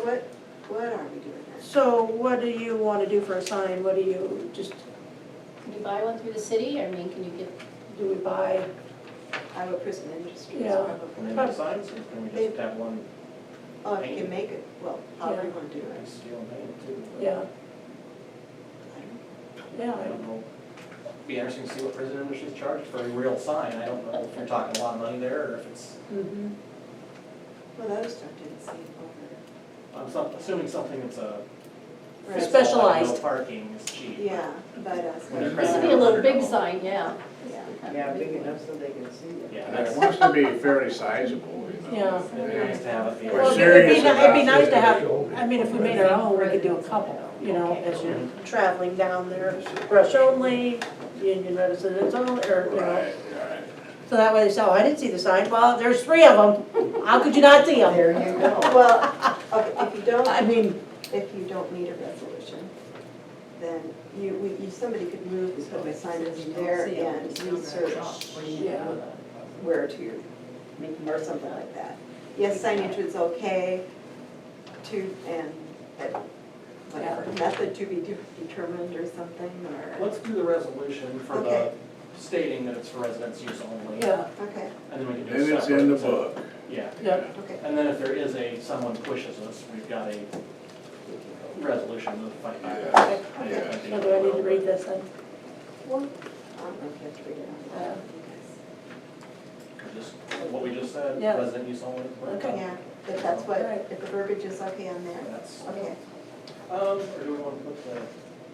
what are we doing now? So what do you want to do for a sign? What do you, just, Can you buy one through the city, I mean, can you get, do we buy? Iowa Prison Industries, Yeah. probably. Can they do signs, or can we just have one Oh, if you can make it, well, however you want to do it. nice steel and paint too? Yeah, I yeah. don't know. Be interesting to see what prison industries charge for a real sign. I don't know if you're talking a lot of money there, or if it's, Mhm. Well, that other stuff didn't seem over. I'm assuming something that's a. Right. Specialized. No parking is cheap. Yeah, but, When they're this would printing be a little big $100. sign, yeah. yeah. Yeah, big enough so they can see it. Yeah, And that's, it wants to be fairly sizable, you know. Yeah. it'd be nice to have it be. We're Well, serious it'd be nice to about have, I mean, if we made our own, we could do a couple, you know, as you're traveling down there. Brush only, Union residents only, or, you know. Right, right. So that way they say, oh, I didn't see the sign. Well, there's 3 of them. How could you not see them? There you go. Well, okay, I mean, if you don't need a resolution, then somebody could move and put the signage there and research yeah. where to, or something like that. Yes, signage is okay to, and whatever, method to be determined or something, or, Let's do the resolution for the Okay. stating that it's for residents use only. Yeah, okay, And then we can do. Then it's separate, in the so- book. Yeah. yeah. okay. And then if there is someone pushes us, we've got a resolution to fight back. Okay, okay. So do I need to read this then? Well, I don't know if you have to read it out loud. Just what we just said, Yeah. resident use only. Okay. Yeah, if that's what, Right. if the verbiage is okay on there, That's, okay. or do we want to put the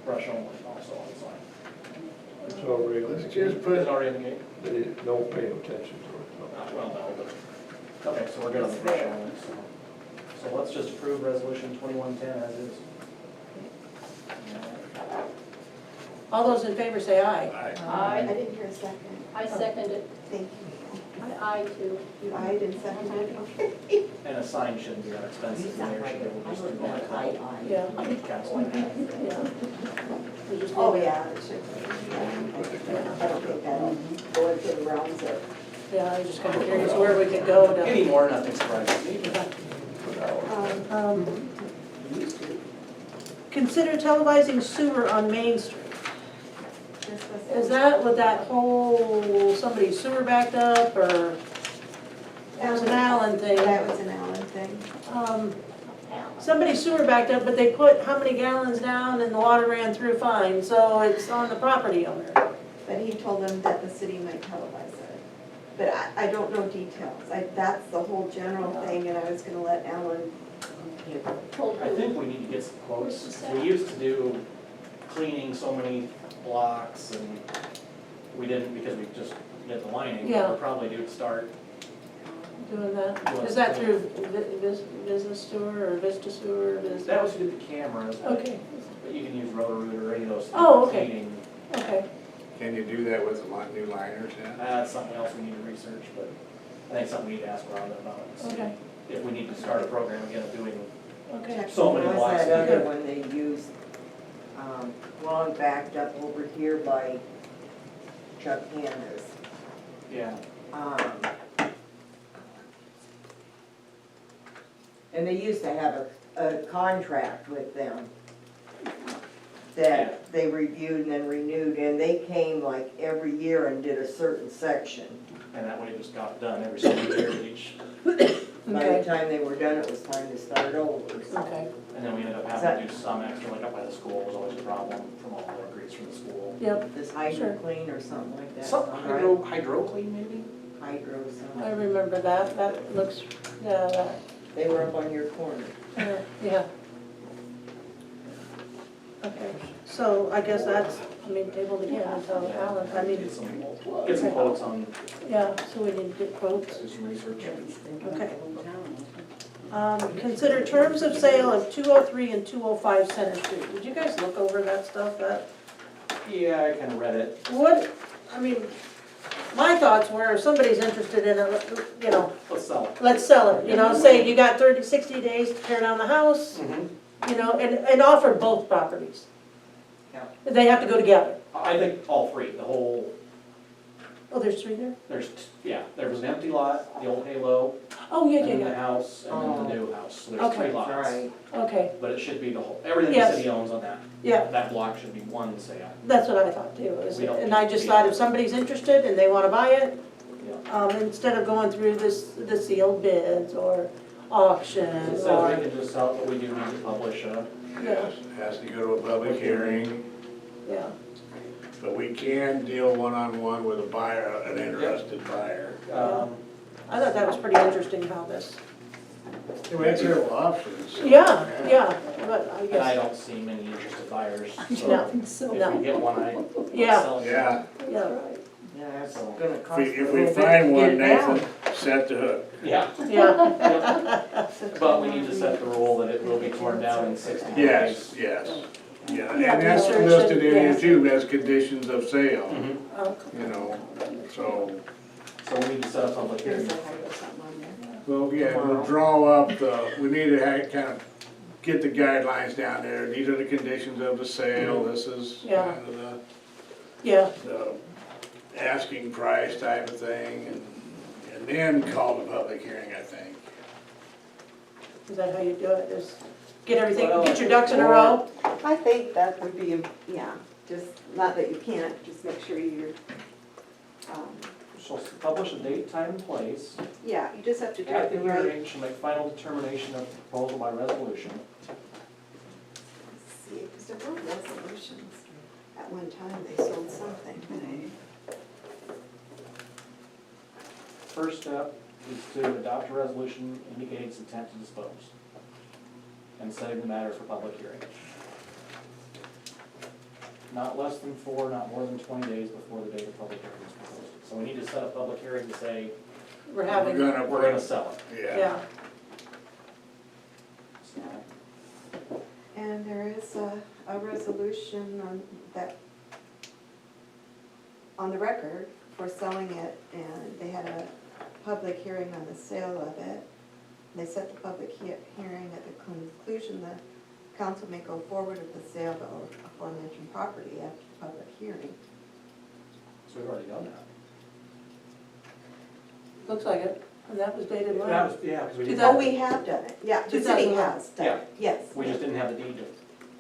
brush only also on the sign? It's already, Let's just Put put, it already in the gate? they don't pay attention to Well, no, but, okay, so we're good on the brush only, so. So let's just approve resolution 2110 as is. All those in favor say aye. I I didn't hear a second, I second it, thank I too. you. You eyed and seconded, okay. And a sign shouldn't be that expensive, the mayor should be able to just do that. Yeah, Council. yeah. We just Oh, need- yeah, it should be. I don't think that'll go into the realms of, Yeah, I'm just kind of curious where we could go to. Anymore, nothing surprises me. Um, Consider televising sewer on Main Street. this was. Is that with that whole, somebody's sewer backed up, or that was an Allen thing? That was an Allen thing. Somebody's sewer backed up, but they put how many gallons down and the water ran through fine, so it's on the property owner. But he told them that the city might televise it. But I don't know details. That's the whole general thing, and I was gonna let Alan, I think we need to get some quotes. We used to do cleaning so many blocks, and we didn't because we just did the lining. Yeah. We're probably due to start. Doing that? Doing Is that it. through Business Sewer or Vista Sewer? That was who did the cameras. Okay, But you can use Roto-Root or any of those. Oh, okay. cleaning. okay. Can you do that with the new liners then? That's something else we need to research, but I think something we need to ask Rhonda about. Okay, If we need to start a program again of doing okay. so many What was blocks. that other one they used, long backed up over here by Chuck Hannah's? Yeah. And they used to have a contract with them Yeah. that they reviewed and then renewed, and they came like every year and did a certain section. And that way it just got done every single year each. By Okay. the time they were done, it was time to start over. Okay, And then we ended up having to do some extra, like up by the school was always a problem from all the grease from the school. yep, This Sure. hydro clean or something like that. Some right? hydro clean maybe? Hydro I something. remember that, that looks, yeah, that, They were up on your corner. yeah. Okay, so I guess that's, tabled again until Alan, Get some quotes on, yeah, so we need to get quotes. do some research. Okay. Consider terms of sale of 203 and 205 Center Street. Did you guys look over that stuff? Yeah, I kinda read it. What, my thoughts were, if somebody's interested in it, Let's sell it. let's sell it, say you got 30, 60 days to tear down the house, and offer both properties. Yeah. They have to go together. I think all three, the whole, Oh, there's 3 there? there was an empty lot, the old Halo, Oh, yeah, and then the yeah, house, and then the new house. So there's Okay. 3 lots. Right. yeah, okay, But it should be the whole, everything the Yes. city owns on that. yeah, That block should be one sale. that's what I thought too. We don't- And I just thought if somebody's interested and they wanna buy it, Yeah. instead of going through the sealed bids or auction It says or, we can just sell it, but we do need to publish a, Yes, has to go to a public hearing, yeah, but we can deal one-on-one with a buyer, an interested buyer. I thought that was pretty interesting how this, We have several options. so- yeah, but I and I guess, don't see many interested buyers, no, so if no. we get one, I Yeah. sell it. Yeah, yeah, Yeah, it's So, gonna if cost we, a if little we bit find to one, get it down. Nathan, set the hook. Yeah, yeah, but we need to set the rule that it will be torn down in 60 days. Yes, yes, yeah, Yeah, and that's research listed it, in yeah. here too, as conditions of sale, Mhm. so. So we need to set up public hearing. Well, yeah, we'll draw up we need to kind of get the guidelines down there, these are the conditions of the sale, this is Yeah. kind of yeah, the asking price type of thing, and then call the public hearing, I think. is that how you do it, is get everything, Well, get your ducks in a row? I think that would be, just, not that you can't, just make sure you're, So publish a date, time, and place. you just have to do At it the the right. hearing, shall make final determination of proposal by resolution. See, because there were resolutions, at one time they sold something. First step is to adopt a resolution indicating its intent to dispose and setting the matter for public hearing. Not less than 4, not more than 20 days before the date of public hearing is proposed. So we need to set a public hearing to say, We're having, we're gonna sell it. yeah, So, And there is a resolution on that, on the record for selling it, and they had a public hearing on the sale of it. They set the public hearing at the conclusion, the council may go forward with the sale of aforementioned property after the public hearing. So we've already done that. looks like it, and that was dated when? That was, yeah, because we didn't. Oh, we have done it, yeah, the city 2011. has done it, yes. We just didn't have the deed to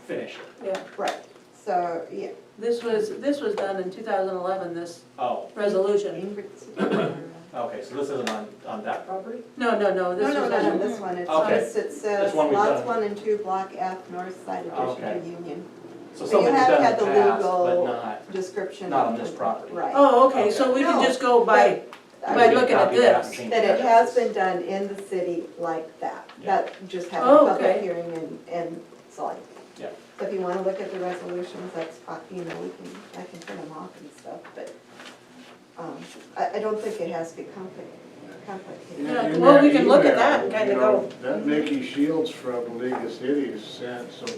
finish it. Yeah, Right, so, yeah. this was done in 2011, this Oh, resolution. Ingrid- okay, so this isn't on that property? No, this No, was no, not on on, this one, it's Okay. just, it says This one we've lots done. 1 and 2, block F, north side addition Okay. to Union. So But you something was have done had in the the past, but legal not, description. not on this property. Right. oh, okay, so we can No. just go by, by We looking at copied that and this. changed That it the has addresses. been done in the city like that. Yeah. That just having Oh, a public okay. hearing and selling. Yeah. So if you wanna look at the resolutions, that's, you know, I can print them off and stuff, but, I don't think it has to be complicated. Yeah, In well, that we can look at that and email, kinda you know, go. That Mickey Shields from League of Cities sent some,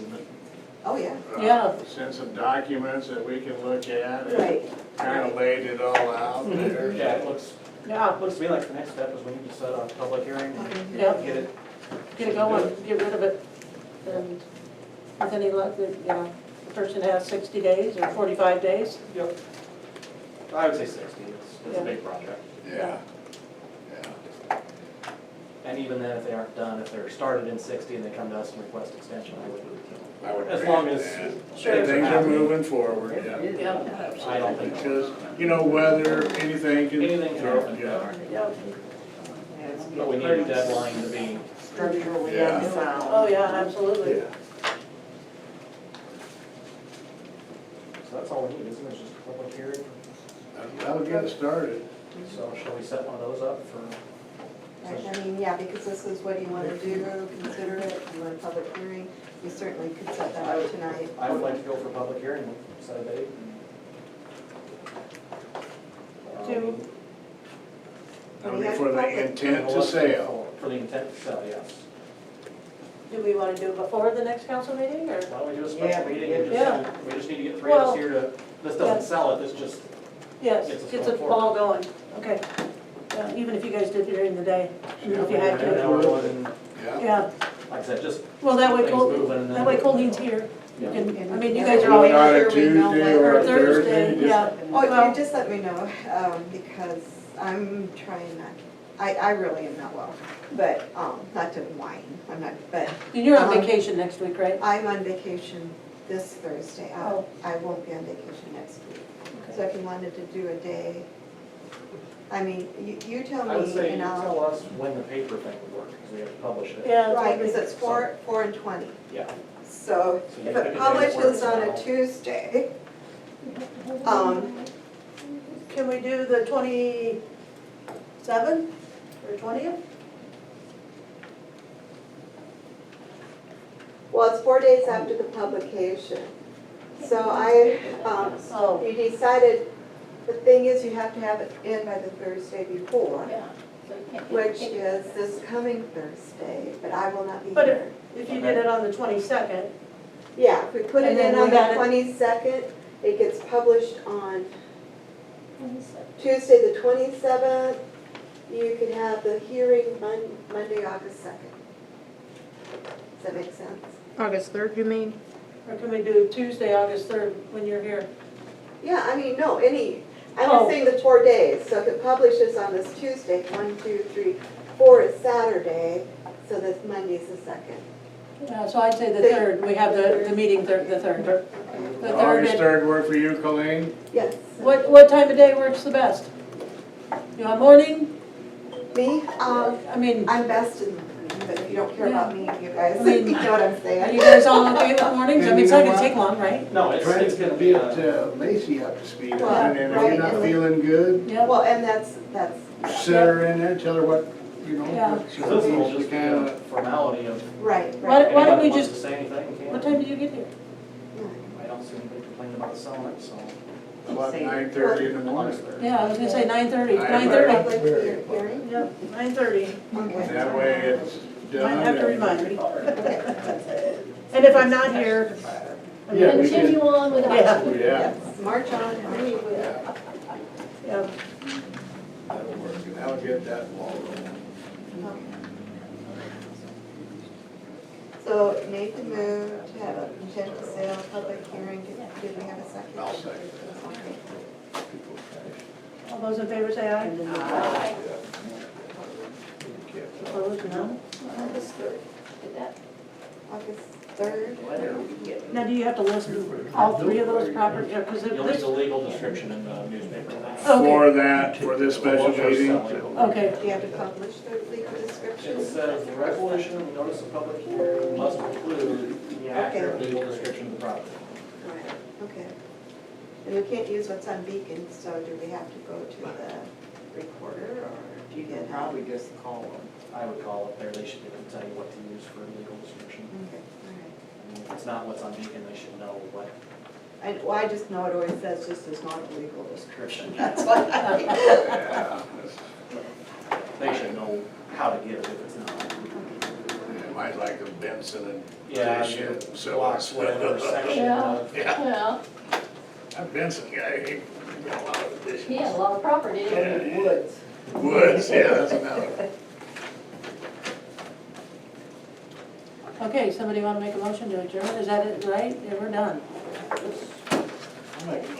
Oh, yeah, Yeah. sent some documents that we can look at. and right. Kinda laid it all out there. Yeah, it looks Yeah, to me like the next step is we need to set a public hearing and Yeah. get it. get it going, get rid of it. And with any luck, the person has 60 days or 45 days. Yep. I would say 60, it's a big project. Yeah. And even then, if they aren't done, if they're started in 60 and they come to us and request extension, I would as agree long with as that. things are Things are happening. moving forward, yeah. Yeah. I don't think. Because, you know, weather, anything can. Anything can happen. Yeah. Yeah. But we need a deadline to be, Structurally Yeah. unsound. Oh, yeah, absolutely. so that's all we need, isn't it? It's just a public hearing. That'll get it started. So shall we set one of those up for? Right, I mean, yeah, because this is what you want to do, consider it, you want a public hearing, you certainly could set that up tonight. I would like to go for a public hearing, set a date. To- That'll be for the intent to sell. For the intent to sell, yes. Do we want to do it before the next council meeting, or? Why don't we do a Yeah, special meeting and yeah. just, we just need to get 3 of us Well, here to, this yeah. doesn't sell it, this just, Yes, Gets us gets the going ball going, okay. Yeah, even if you guys did it during the day, even if you had an to. hour going and, Yeah. Yeah, like I said, just well, that way things moving and then. Colleen's here. You Yeah. can, I mean, you guys are Going all, on Sure a we know Tuesday what- or or a Thursday, Thursday. yeah. Oh, Well- you just let me know, because I'm trying not, I really am not well, but, not to whine, I'm not, but You're on vacation next week, right? I'm on vacation this Thursday. Oh. I won't be on vacation next week. So Okay. if you wanted to do a day, I mean, you tell I would me say, and you I'll. tell us when the paper thing would work, because we have to publish it. Yeah. that's Right, what we- because it's 4 and 20. Yeah. So So you if pick a day it that publishes works on now. a Tuesday, Can we do the 27th or 20th? well, it's 4 days after the publication. So Oh, you decided, the thing is you have to have it in by the Thursday before, Yeah. So you can't- which is this coming Thursday, but I will not be But here. if you did it on the 22nd, Yeah, if we put it And then in we on got the it- 22nd, it gets published on Tuesday, the 27th. You could have the hearing Monday, August 2nd. Does that make sense? August 3rd, you mean? or can we do Tuesday, August 3rd, when you're here? Yeah, I mean, no, I'm Oh. just saying the 4 days. So if it publishes on this Tuesday, 1, 2, 3, 4 is Saturday, so this Monday's the 2nd. So I'd say the 3rd, we have the meeting the 3rd. The 3rd, August at- 3rd work for you, Colleen? Yes. what time of day works the best? You want morning? Me? I mean, I'm best in the morning, but if you don't care about me, you guys, I mean, you know what I'm are saying? you guys all okay with mornings? I And mean, it's you not know gonna what? take long, right? No, it's Try gonna to be, get Lacey up to speed Well, on it, and if right, you're not and- feeling good, Yeah. Well, and that's, sit her in there, tell her what, you know, Yeah. what so this will she just be kinda. a formality of, right, Why right. don't we anybody wants just- to say anything, can. What time do you get here? I don't see anybody complaining about selling it, so. About 9:30 in the morning. August 3rd. Yeah, I was gonna say 9:30, I- 9:30. Public hearing? Yeah, 9:30. Okay. That way it's done. Might have to and- remind me. And if I'm not here, I mean, Yeah, we Continue on without Yeah. you. Yeah, Yes, march on, march on. yeah, yeah. that'll work, and that'll get that ball rolling. So Nate to move to have a intent to sale public hearing, did we have a second? I'll second Okay. All those in favor say aye. Aye. Opposed, no? August 3rd. Did that? August 3rd? Now, do you have to list all 3 of those properties? Yeah, because You'll need this, the legal description in the newspaper. Okay. For this special meeting, okay, Do you have to publish the legal description? It says the resolution, and notice of public hearing must include the accurate legal description of the property. Right, okay. And we can't use what's on Beacon, so do we have to go to the recorder, or do you get? Probably just call them. I would call up there, they should be able to tell you what to use for a legal description. Okay, all right. I mean, it's not what's on Beacon, they should know what Well, I just know it always says just is not a legal description, description. that's what I, Yeah, They should know how to give it if it's not. mine's like the Benson and Yeah, Fish your and so blocks, whatever section Yeah. of. Yeah, Yeah, that Benson guy, he got a lot of additions. he had a lot of property in the woods. Woods, yeah, that's another. Okay, somebody wanna make a motion to adjourn, is that it, right? Yeah, we're done. I'll make a